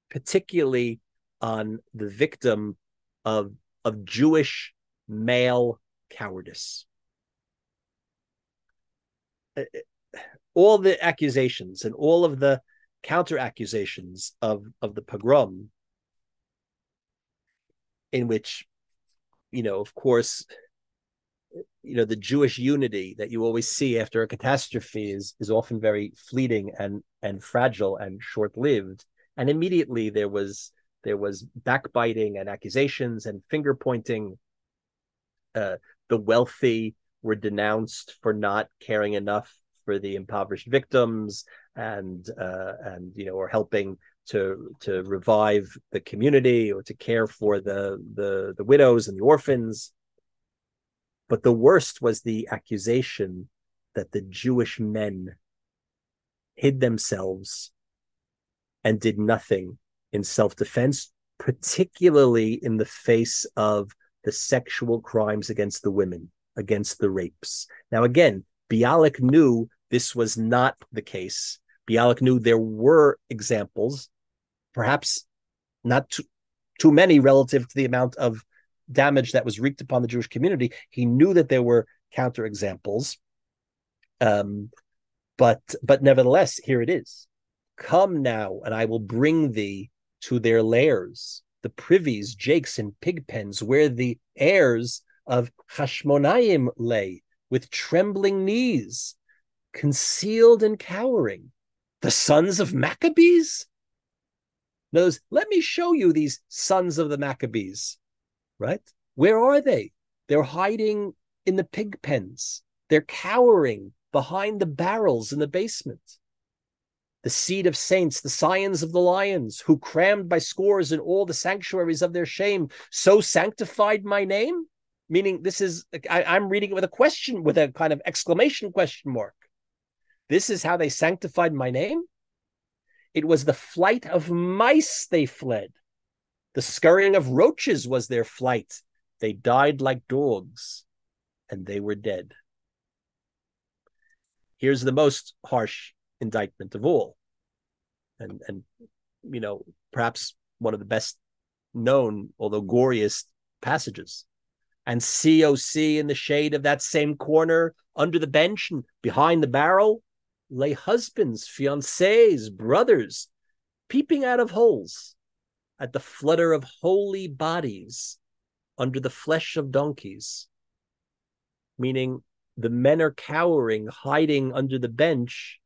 particularly on the victim of Jewish male cowardice. All the accusations and all of the counter accusations of the pogrom, in which, of course, the Jewish unity that you always see after a catastrophe is often very fleeting and fragile and short-lived. And immediately there was backbiting and accusations and finger pointing. The wealthy were denounced for not caring enough for the impoverished victims, and or helping to revive the community or to care for the widows and the orphans. But the worst was the accusation that the Jewish men hid themselves and did nothing in self-defense, particularly in the face of the sexual crimes against the women, against the rapes. Now, again, Bialik knew this was not the case. Bialik knew there were examples, perhaps not too many relative to the amount of damage that was wreaked upon the Jewish community. He knew that there were counterexamples, but nevertheless, here it is. Come now, and I will bring thee to their lairs, the privies, jakes, and pig pens, where the heirs of Hashmonaim lay, with trembling knees, concealed and cowering, the sons of Maccabees. Notice, let me show you these sons of the Maccabees, right? Where are they? They're hiding in the pig pens. They're cowering behind the barrels in the basement. The seed of saints, the scions of the lions, who crammed by scores in all the sanctuaries of their shame, so sanctified my name? Meaning, this is, I'm reading it with a question, with a kind of exclamation question mark. This is how they sanctified my name? It was the flight of mice they fled. The scurrying of roaches was their flight. They died like dogs, and they were dead. Here's the most harsh indictment of all, and perhaps one of the best known, although goriest, passages. And COC, in the shade of that same corner, under the bench and behind the barrel, lay husbands, fiancés, brothers, peeping out of holes at the flutter of holy bodies under the flesh of donkeys. Meaning, the men are cowering, hiding under the bench,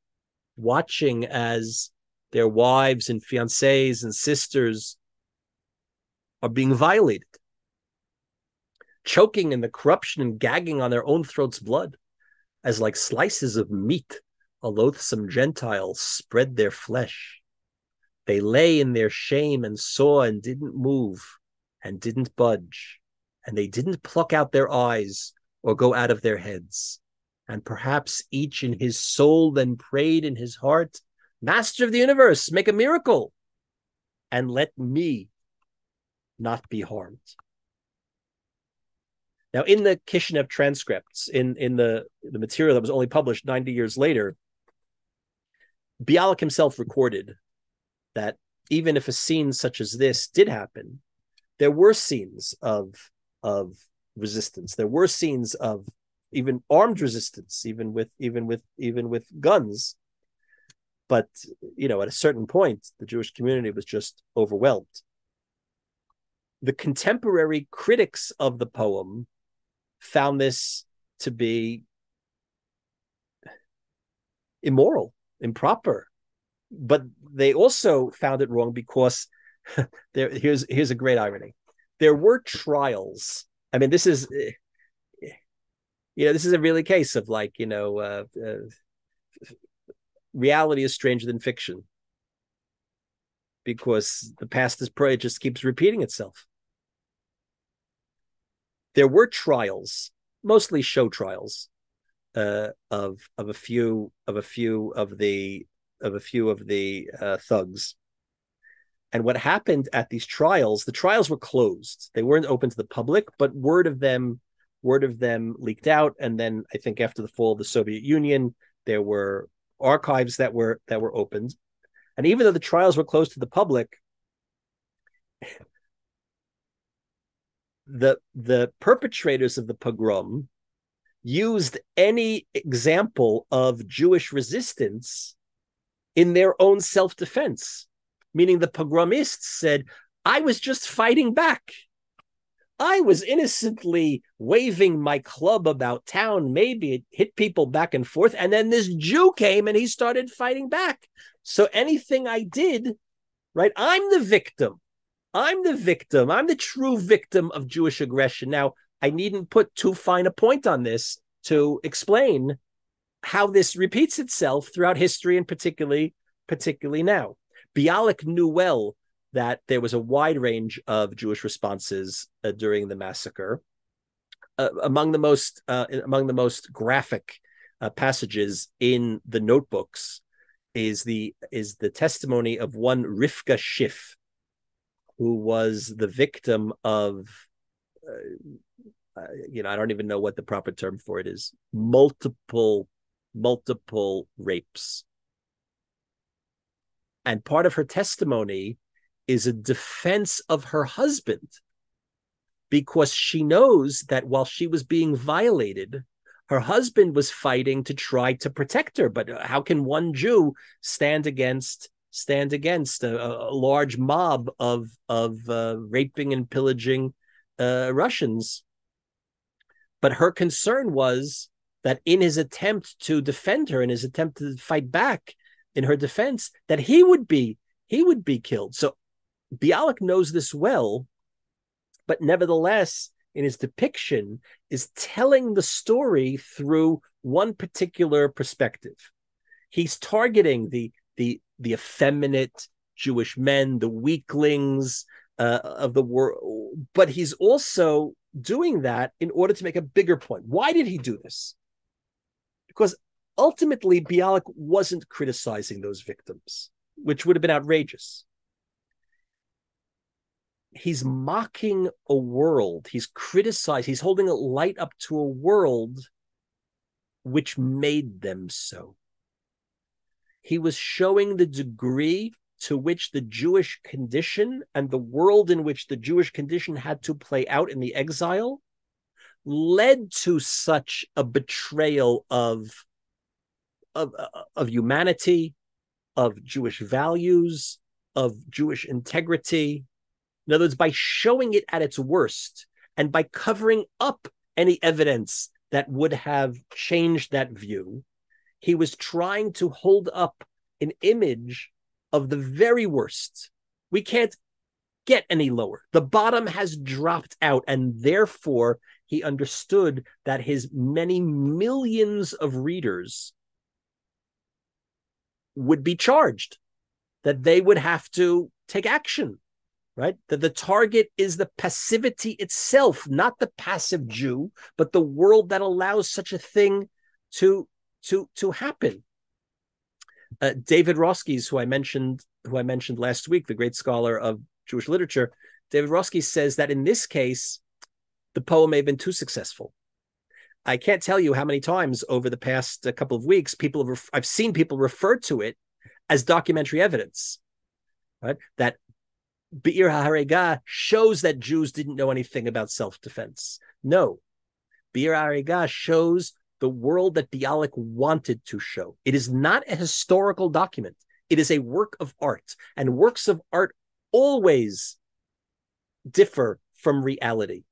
watching as their wives and fiancés and sisters are being violated, choking in the corruption and gagging on their own throats' blood, as like slices of meat a loathsome Gentile spread their flesh. They lay in their shame and saw and didn't move and didn't budge, and they didn't pluck out their eyes or go out of their heads. And perhaps each in his soul then prayed in his heart, Master of the universe, make a miracle, and let me not be harmed. Now, in the Kishinev transcripts, in the material that was only published 90 years later, Bialik himself recorded that even if a scene such as this did happen, there were scenes of resistance. There were scenes of even armed resistance, even with guns. But at a certain point, the Jewish community was just overwhelmed. The contemporary critics of the poem found this to be immoral, improper, but they also found it wrong because here's a great irony. There were trials. I mean, this is a really case of reality is stranger than fiction, because the past is it just keeps repeating itself. There were trials, mostly show trials, of a few of the thugs. And what happened at these trials? The trials were closed; they weren't open to the public. But word of them leaked out, and then I think after the fall of the Soviet Union, there were archives that were opened. And even though the trials were closed to the public, the perpetrators of the pogrom used any example of Jewish resistance in their own self-defense. Meaning the pogromists said, I was just fighting back. I was innocently waving my club about town. Maybe it hit people back and forth. And then this Jew came and he started fighting back. So anything I did, right, I'm the victim. I'm the true victim of Jewish aggression. Now, I needn't put too fine a point on this to explain how this repeats itself throughout history, and particularly now. Bialik knew well that there was a wide range of Jewish responses during the massacre. Among the most graphic passages in the notebooks is the testimony of one Rivka Schiff, who was the victim of, I don't even know what the proper term for it is, multiple rapes. And part of her testimony is a defense of her husband, because she knows that while she was being violated, her husband was fighting to try to protect her. But how can one Jew stand against a large mob of raping and pillaging Russians? But her concern was that in his attempt to defend her, in his attempt to fight back in her defense, that he would be killed. So Bialik knows this well, but nevertheless, in his depiction, is telling the story through one particular perspective. He's targeting the effeminate Jewish men, the weaklings of the world, but he's also doing that in order to make a bigger point. Why did he do this? Because ultimately, Bialik wasn't criticizing those victims, which would have been outrageous. He's mocking a world. He's holding a light up to a world which made them so. He was showing the degree to which the Jewish condition and the world in which the Jewish condition had to play out in the exile led to such a betrayal of humanity, of Jewish values, of Jewish integrity. In other words, by showing it at its worst and by covering up any evidence that would have changed that view, he was trying to hold up an image of the very worst. We can't get any lower. The bottom has dropped out, and therefore he understood that his many millions of readers would be charged, that they would have to take action. Right? That the target is the passivity itself, not the passive Jew, but the world that allows such a thing to happen. David Roskies, who I mentioned last week, the great scholar of Jewish literature, David Roskies says that in this case, the poem may have been too successful. I can't tell you how many times over the past couple of weeks I've seen people refer to it as documentary evidence, right? That Be'ir HaHaregah shows that Jews didn't know anything about self-defense. No. Be'ir HaHaregah shows the world that Bialik wanted to show. It is not a historical document. It is a work of art. And works of art always differ from reality.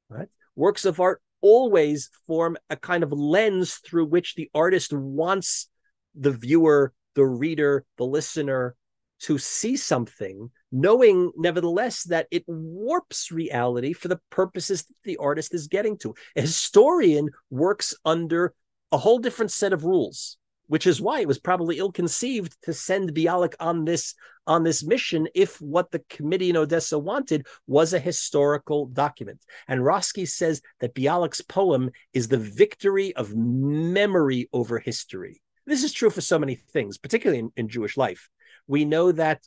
Right? Works of art always form a kind of lens through which the artist wants the viewer, the reader, the listener to see something, knowing nevertheless that it warps reality for the purposes that the artist is getting to. A historian works under a whole different set of rules, which is why it was probably ill-conceived to send Bialik on this mission if what the committee in Odessa wanted was a historical document. And Roski says that Bialik's poem is the victory of memory over history. This is true for so many things, particularly in Jewish life. We know that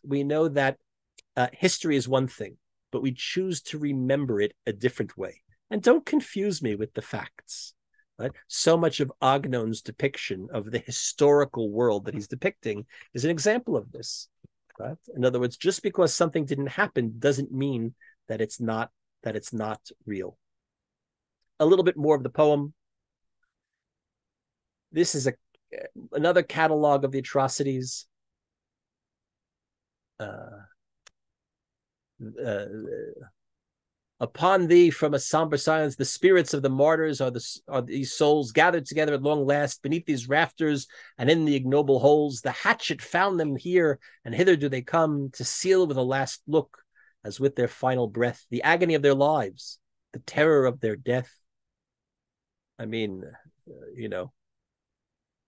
history is one thing, but we choose to remember it a different way. And don't confuse me with the facts. Right? So much of Agnon's depiction of the historical world that he's depicting is an example of this. Right? In other words, just because something didn't happen doesn't mean that it's not real. A little bit more of the poem. This is another catalog of the atrocities. Upon thee from a somber silence, the spirits of the martyrs are these souls gathered together at long last beneath these rafters and in the ignoble holes. The hatchet found them here, and hither do they come to seal with a last look, as with their final breath, the agony of their lives, the terror of their death. I mean,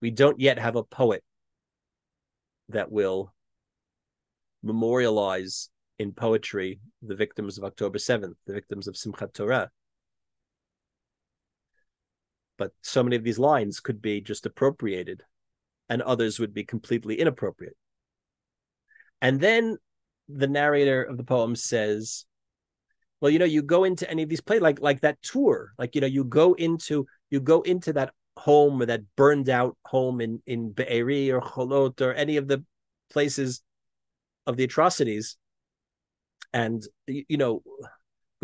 We don't yet have a poet that will memorialize in poetry the victims of October 7th, the victims of Simchat Torah. But so many of these lines could be just appropriated, and others would be completely inappropriate. And then the narrator of the poem says, well, you go into any of these places, like that tour, you go into that home, or that burned out home in Be'eri or Cholot or any of the places of the atrocities. And, we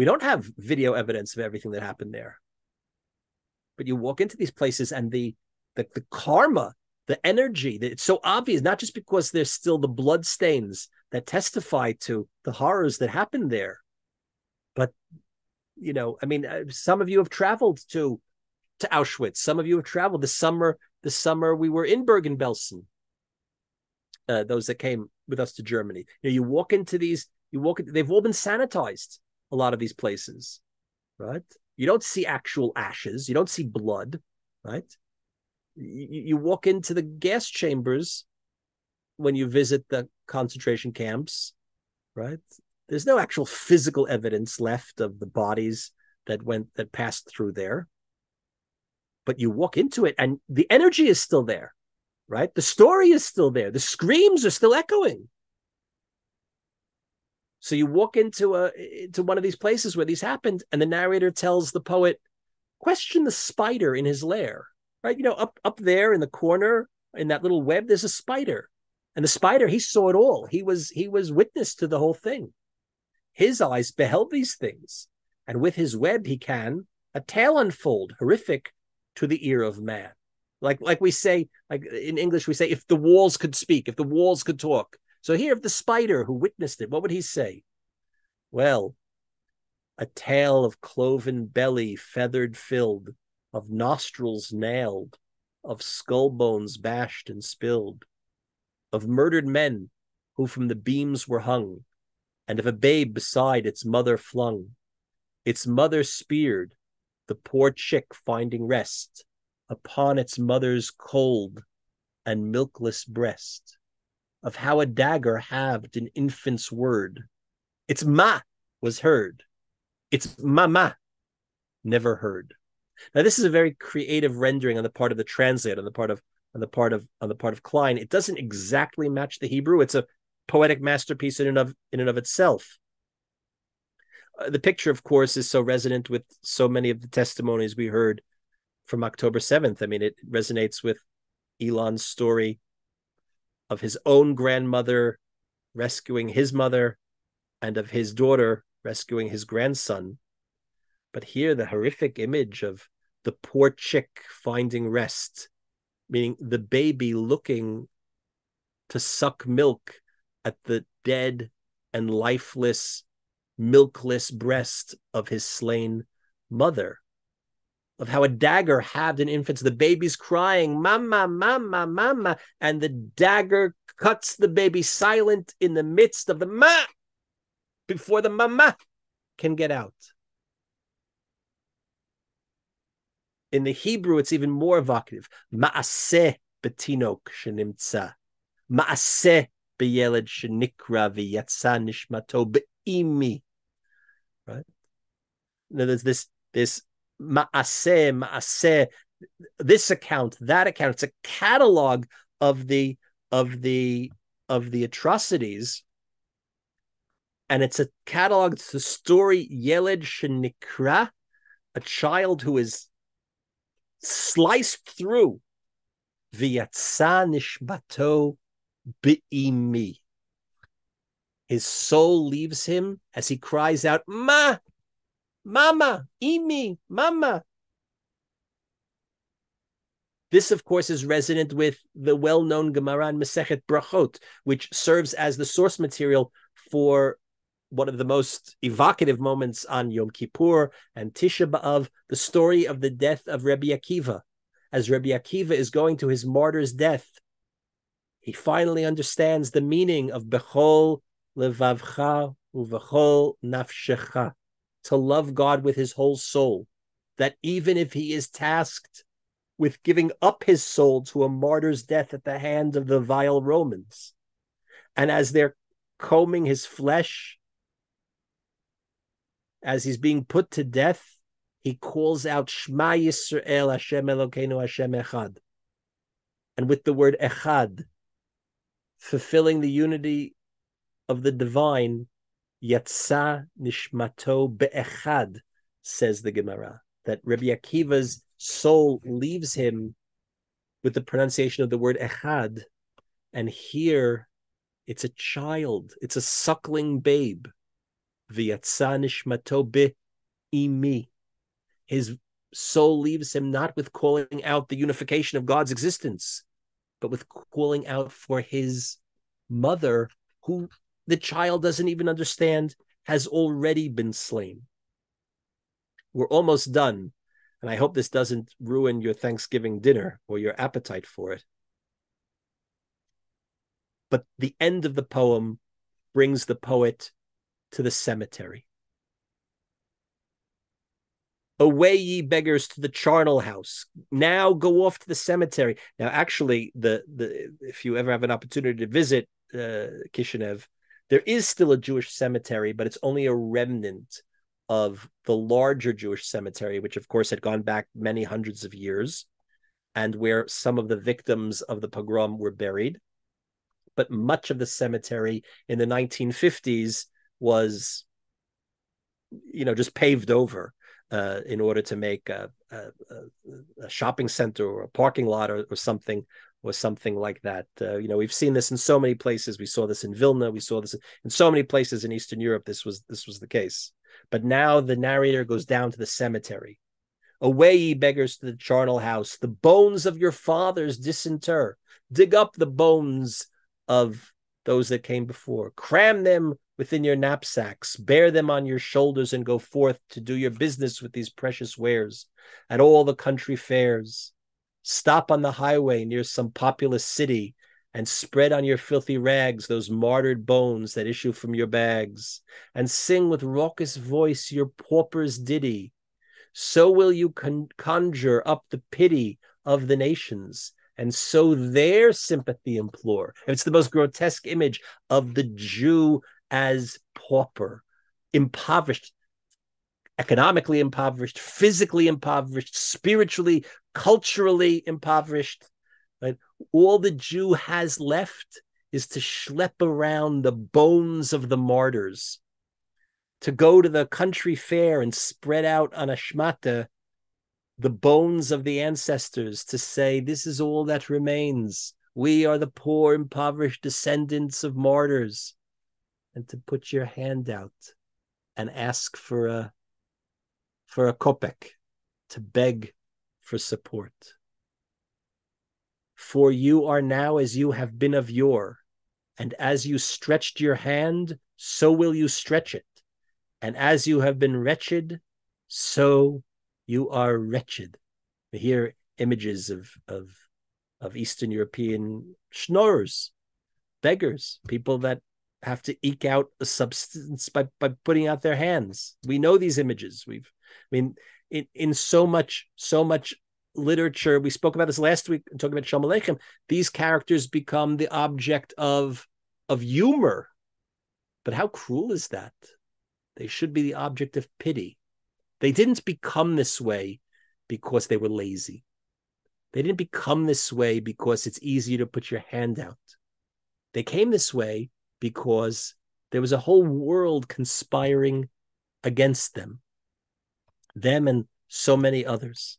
don't have video evidence of everything that happened there. But you walk into these places and the karma, the energy, it's so obvious, not just because there's still the blood stains that testify to the horrors that happened there. But, some of you have traveled to Auschwitz. Some of you have traveled this summer. This summer we were in Bergen-Belsen. Those that came with us to Germany. You walk into these, they've all been sanitized, a lot of these places, right? You don't see actual ashes. You don't see blood, right? You walk into the gas chambers when you visit the concentration camps, right? There's no actual physical evidence left of the bodies that passed through there. But you walk into it and the energy is still there, right? The story is still there. The screams are still echoing. So you walk into one of these places where these happened, and the narrator tells the poet, question the spider in his lair, right? Up there in the corner, in that little web, there's a spider. And the spider, he saw it all. He was witness to the whole thing. His eyes beheld these things, and with his web he can a tale unfold, horrific to the ear of man. Like we say, like in English, we say, if the walls could speak, if the walls could talk. So here, if the spider who witnessed it, what would he say? Well, a tale of cloven belly, feathered filled, of nostrils nailed, of skull bones bashed and spilled, of murdered men who from the beams were hung, and of a babe beside its mother flung, its mother speared, the poor chick finding rest upon its mother's cold and milkless breast, of how a dagger halved an infant's word. Its ma was heard, its mama never heard. Now, this is a very creative rendering on the part of the translator, on the part of Klein. It doesn't exactly match the Hebrew. It's a poetic masterpiece in and of itself. The picture, of course, is so resonant with so many of the testimonies we heard from October 7th. I mean, it resonates with Ilan's story of his own grandmother rescuing his mother and of his daughter rescuing his grandson. But here, the horrific image of the poor chick finding rest, meaning the baby looking to suck milk at the dead and lifeless, milkless breast of his slain mother, of how a dagger halved an infant. The baby's crying, mama, mama, mama, and the dagger cuts the baby silent in the midst of the ma, before the mama can get out. In the Hebrew, it's even more evocative. Ma'aseh betinok shenimtza. Ma'aseh beyeled shenikra v'yatsa nishmato be'imi. Right? Now there's this ma'aseh, this account, that account. It's a catalog of the atrocities, and it's a catalog. It's the story Yeled shenikra, a child who is sliced through. V'yatsa nishmato be'imi. His soul leaves him as he cries out, Ma, Mama, Imi, Mama. This, of course, is resonant with the well-known Gemara in Masechet Brachot, which serves as the source material for one of the most evocative moments on Yom Kippur and Tisha B'Av, the story of the death of Rabbi Akiva. As Rabbi Akiva is going to his martyr's death, he finally understands the meaning of Bechol Levavcha Uvechol Nafshecha, to love God with his whole soul, that even if he is tasked with giving up his soul to a martyr's death at the hand of the vile Romans. And as they're combing his flesh, as he's being put to death, he calls out, Shema Yisrael, Hashem Elokeinu, Hashem Echad. And with the word Echad, fulfilling the unity of the divine, Yatsa Nishmato Be'echad, says the Gemara, that Rabbi Akiva's soul leaves him with the pronunciation of the word Echad. And here, it's a child, it's a suckling babe. V'yatsa nishmato be'imi. His soul leaves him not with calling out the unification of God's existence, but with calling out for his mother, who the child doesn't even understand has already been slain. We're almost done, and I hope this doesn't ruin your Thanksgiving dinner or your appetite for it. But the end of the poem brings the poet to the cemetery. Away, ye beggars, to the charnel house. Now go off to the cemetery. Now, actually, if you ever have an opportunity to visit Kishinev, there is still a Jewish cemetery, but it's only a remnant of the larger Jewish cemetery, which, of course, had gone back many hundreds of years, and where some of the victims of the pogrom were buried. But much of the cemetery in the 1950s was, just paved over in order to make a shopping center or a parking lot or something like that. We've seen this in so many places. We saw this in Vilna. We saw this in so many places in Eastern Europe. This was the case. But now the narrator goes down to the cemetery. Away, ye beggars, to the charnel house. The bones of your fathers disinter. Dig up the bones of those that came before. Cram them within your knapsacks. Bear them on your shoulders and go forth to do your business with these precious wares at all the country fairs. Stop on the highway near some populous city and spread on your filthy rags those martyred bones that issue from your bags, and sing with raucous voice your pauper's ditty. So will you conjure up the pity of the nations, and so their sympathy implore. It's the most grotesque image of the Jew as pauper, impoverished, economically impoverished, physically impoverished, spiritually, culturally impoverished. Right? All the Jew has left is to schlep around the bones of the martyrs, to go to the country fair and spread out on a shmata the bones of the ancestors, to say, this is all that remains. We are the poor, impoverished descendants of martyrs. And to put your hand out and ask for a kopek, to beg for support. For you are now as you have been of yore, and as you stretched your hand, so will you stretch it. And as you have been wretched, so you are wretched. We hear images of Eastern European schnorrers, beggars, people that have to eke out a substance by putting out their hands. We know these images. In so much literature, we spoke about this last week, talking about Shalom Aleichem, these characters become the object of humor. But how cruel is that? They should be the object of pity. They didn't become this way because they were lazy. They didn't become this way because it's easier to put your hand out. They came this way because there was a whole world conspiring against them and so many others.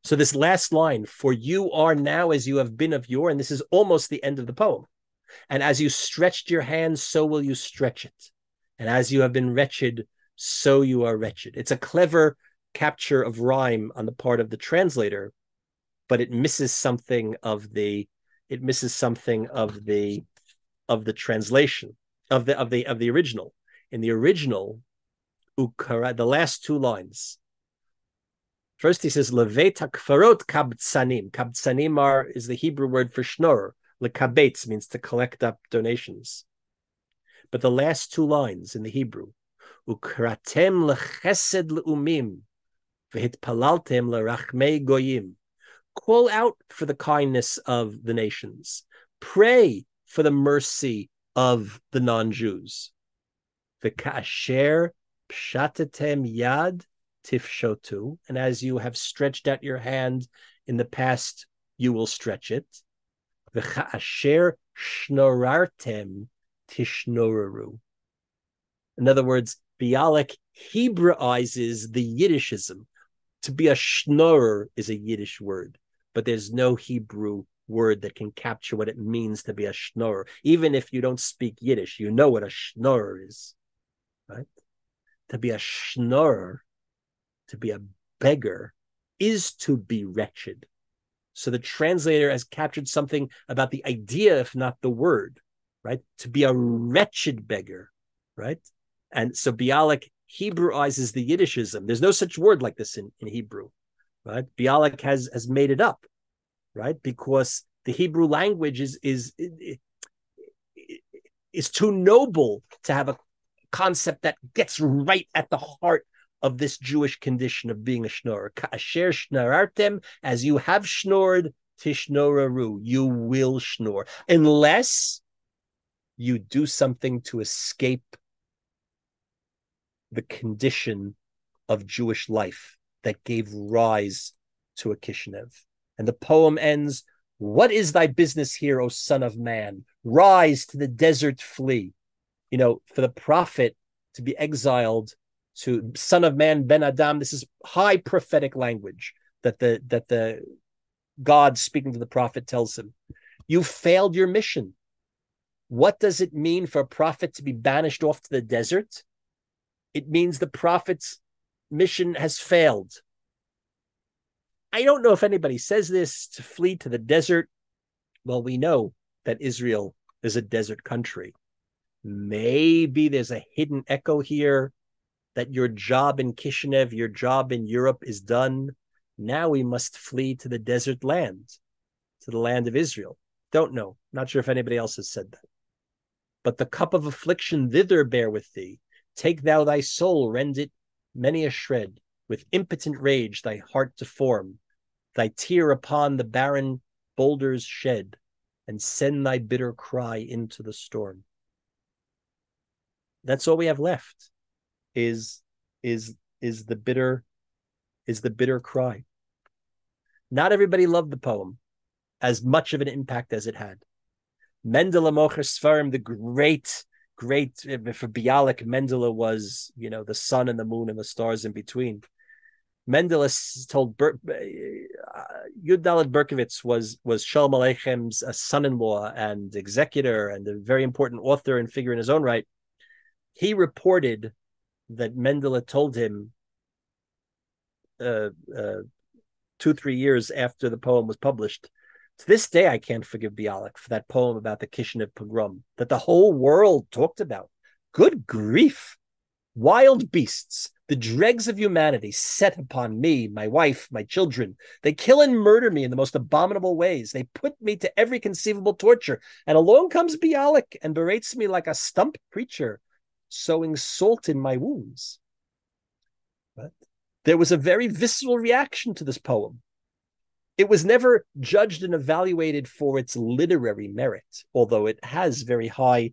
So this last line, for you are now as you have been of yore, and this is almost the end of the poem. And as you stretched your hand, so will you stretch it. And as you have been wretched, so you are wretched. It's a clever capture of rhyme on the part of the translator, but it misses something of the translation of the original. In the original, ukara, the last two lines. First, he says, Leveta kfarot kabtsanim. Kabtsanim is the Hebrew word for schnorrer. Lekabetz means to collect up donations. But the last two lines in the Hebrew, Ukratem lechesed leumim, V'hitpalaltem l'rachmei goyim. Call out for the kindness of the nations. Pray for the mercy of the non-Jews. V'ka'asher pshatatem yad tifshotu. And as you have stretched out your hand in the past, you will stretch it. V'ka'asher shnorartem tishnoraru. In other words, Bialik Hebraizes the Yiddishism. To be a schnorrer is a Yiddish word, but there's no Hebrew word that can capture what it means to be a schnorrer. Even if you don't speak Yiddish, you know what a schnorrer is, right? To be a schnorrer, to be a beggar, is to be wretched. So the translator has captured something about the idea, if not the word, right? To be a wretched beggar, right? And so Bialik Hebraizes the Yiddishism. There's no such word like this in Hebrew, right? Bialik has made it up, right? Because the Hebrew language is too noble to have a concept that gets right at the heart of this Jewish condition of being a schnorrer. Ka'asher shnorartem, as you have schnored, tishnoraru, you will snore, unless you do something to escape the condition of Jewish life that gave rise to a Kishinev. And the poem ends, what is thy business here, O son of man? Rise, to the desert flee. You know, for the prophet to be exiled to son of man, Ben Adam, this is high prophetic language that the God speaking to the prophet tells him. You failed your mission. What does it mean for a prophet to be banished off to the desert? It means the prophet's mission has failed. I don't know if anybody says this, to flee to the desert. Well, we know that Israel is a desert country. Maybe there's a hidden echo here that your job in Kishinev, your job in Europe is done. Now we must flee to the desert land, to the land of Israel. Don't know. Not sure if anybody else has said that. But the cup of affliction thither bear with thee. Take thou thy soul, rend it many a shred, with impotent rage thy heart to form, thy tear upon the barren boulders shed, and send thy bitter cry into the storm. That's all we have left, is the bitter cry. Not everybody loved the poem as much of an impact as it had. Mendele Mocher Sfarim, the great for Bialik, Mendele was, the sun and the moon and the stars in between. Mendele told Yudalit Berkovitz was Shalom Aleicham's son-in-law and executor and a very important author and figure in his own right. He reported that Mendele told him 2-3 years after the poem was published, to this day, I can't forgive Bialik for that poem about the Kishinev pogrom that the whole world talked about. Good grief. Wild beasts, the dregs of humanity, set upon me, my wife, my children. They kill and murder me in the most abominable ways. They put me to every conceivable torture. And along comes Bialik and berates me like a stump preacher, sowing salt in my wounds. But there was a very visceral reaction to this poem. It was never judged and evaluated for its literary merit, although it has very high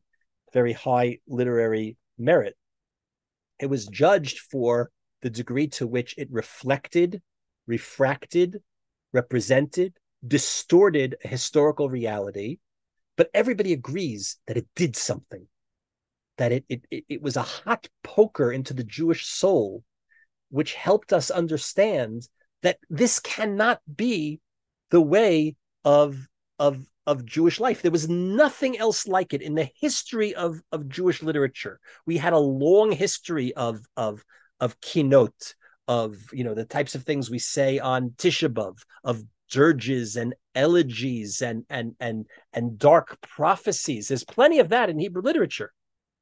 literary merit. It was judged for the degree to which it reflected, refracted, represented, distorted a historical reality. But everybody agrees that it did something, that it was a hot poker into the Jewish soul, which helped us understand that this cannot be the way of Jewish life. There was nothing else like it in the history of Jewish literature. We had a long history of kinot, of the types of things we say on Tisha B'Av, of dirges and elegies and dark prophecies. There's plenty of that in Hebrew literature,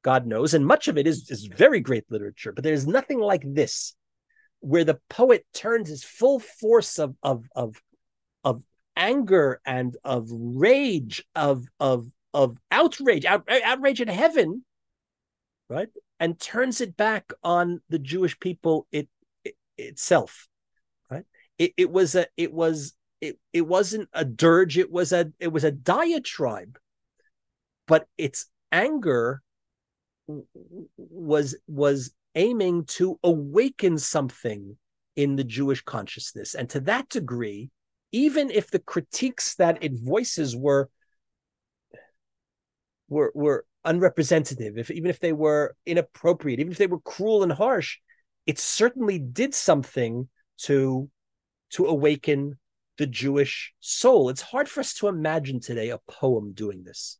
God knows, and much of it is very great literature. But there's nothing like this, where the poet turns his full force of anger and of rage, of outrage in heaven, right, and turns it back on the Jewish people itself. It wasn't a dirge, it was a diatribe, but its anger was aiming to awaken something in the Jewish consciousness. And to that degree, even if the critiques that it voices were unrepresentative, even if they were inappropriate, even if they were cruel and harsh, it certainly did something to awaken the Jewish soul. It's hard for us to imagine today a poem doing this.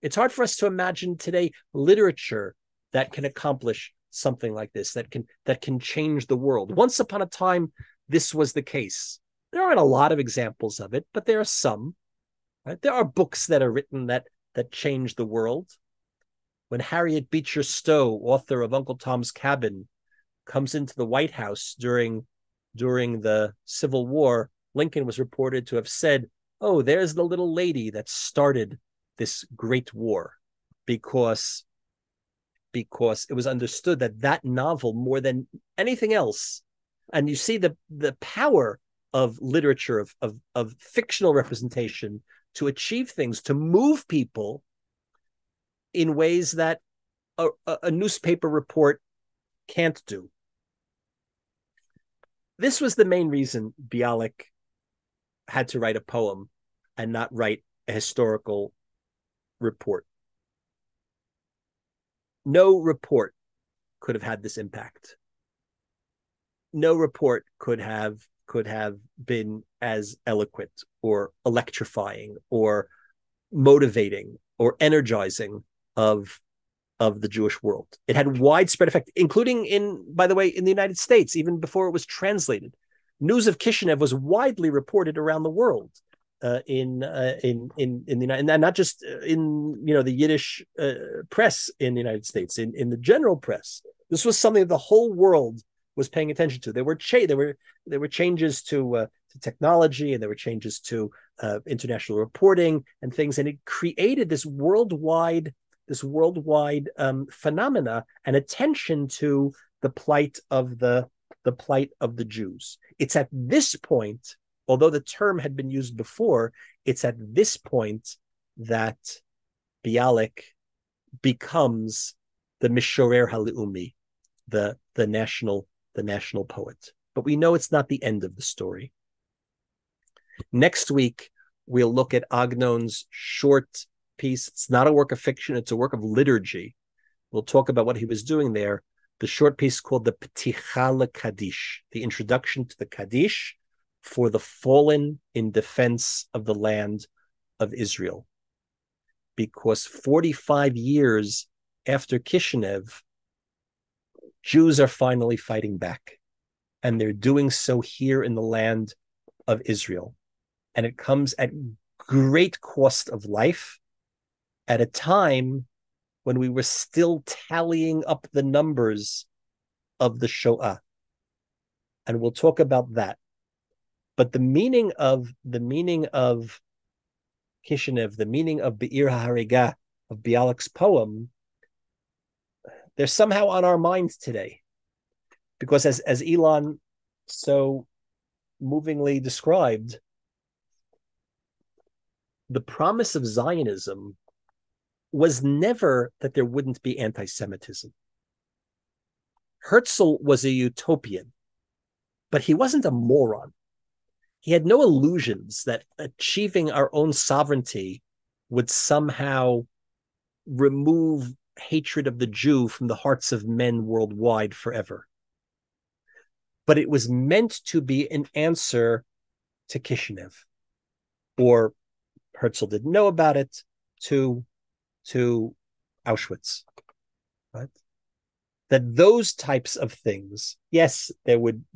It's hard for us to imagine today literature that can accomplish something like this, that can change the world. Once upon a time, this was the case. There aren't a lot of examples of it, but there are some. Right? There are books that are written that change the world. When Harriet Beecher Stowe, author of Uncle Tom's Cabin, comes into the White House during the Civil War, Lincoln was reported to have said, "Oh, there's the little lady that started this great war," because it was understood that novel, more than anything else, and you see the power of literature, of fictional representation to achieve things, to move people in ways that a newspaper report can't do. This was the main reason Bialik had to write a poem and not write a historical report. No report could have had this impact. No report could have been as eloquent or electrifying or motivating or energizing of the Jewish world. It had widespread effect, including by the way, in the United States, even before it was translated. News of Kishinev was widely reported around the world, in the United, and not just in the Yiddish press in the United States, in the general press. This was something that the whole world was paying attention to. There were changes to technology, and there were changes to international reporting and things, and it created this worldwide phenomena and attention to the plight of the Jews. It's at this point, although the term had been used before, it's at this point that Bialik becomes the Mishorer Haleumi, the national poet. But we know it's not the end of the story. Next week, we'll look at Agnon's short piece. It's not a work of fiction, it's a work of liturgy. We'll talk about what he was doing there. The short piece called the Pticha LeKaddish, the introduction to the Kaddish for the fallen in defense of the land of Israel. Because 45 years after Kishinev, Jews are finally fighting back. And they're doing so here in the land of Israel. And it comes at great cost of life, at a time when we were still tallying up the numbers of the Shoah. And we'll talk about that. But the meaning of Kishinev, the meaning of Be'ir HaHariga, of Bialik's poem, they're somehow on our minds today. Because as Ilan so movingly described, the promise of Zionism was never that there wouldn't be anti-Semitism. Herzl was a utopian, but he wasn't a moron. He had no illusions that achieving our own sovereignty would somehow remove hatred of the Jew from the hearts of men worldwide forever. But it was meant to be an answer to Kishinev, or Herzl didn't know about it, to Auschwitz, right? That those types of things, yes,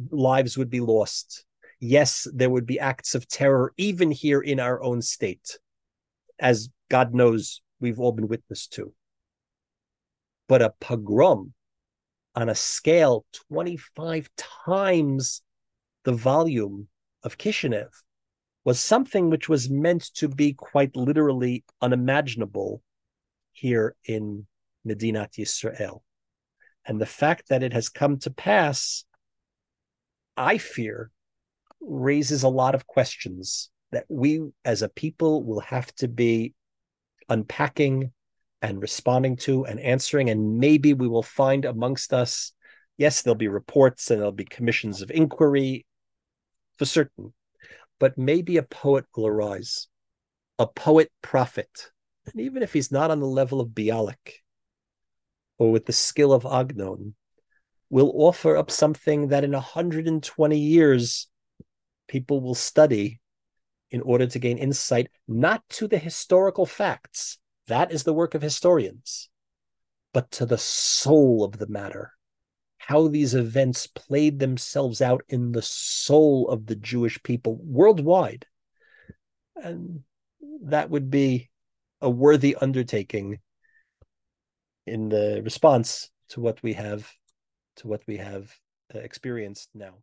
lives would be lost. Yes, there would be acts of terror, even here in our own state, as God knows we've all been witness to. But a pogrom on a scale 25 times the volume of Kishinev was something which was meant to be quite literally unimaginable here in Medinat Yisrael. And the fact that it has come to pass, I fear, raises a lot of questions that we as a people will have to be unpacking and responding to and answering. And maybe we will find amongst us, yes, there'll be reports and there'll be commissions of inquiry for certain, but maybe a poet will arise, a poet prophet. And even if he's not on the level of Bialik or with the skill of Agnon, will offer up something that in 120 years people will study in order to gain insight, not to the historical facts, that is the work of historians, but to the soul of the matter, how these events played themselves out in the soul of the Jewish people worldwide. And that would be a worthy undertaking in the response to what we have experienced now.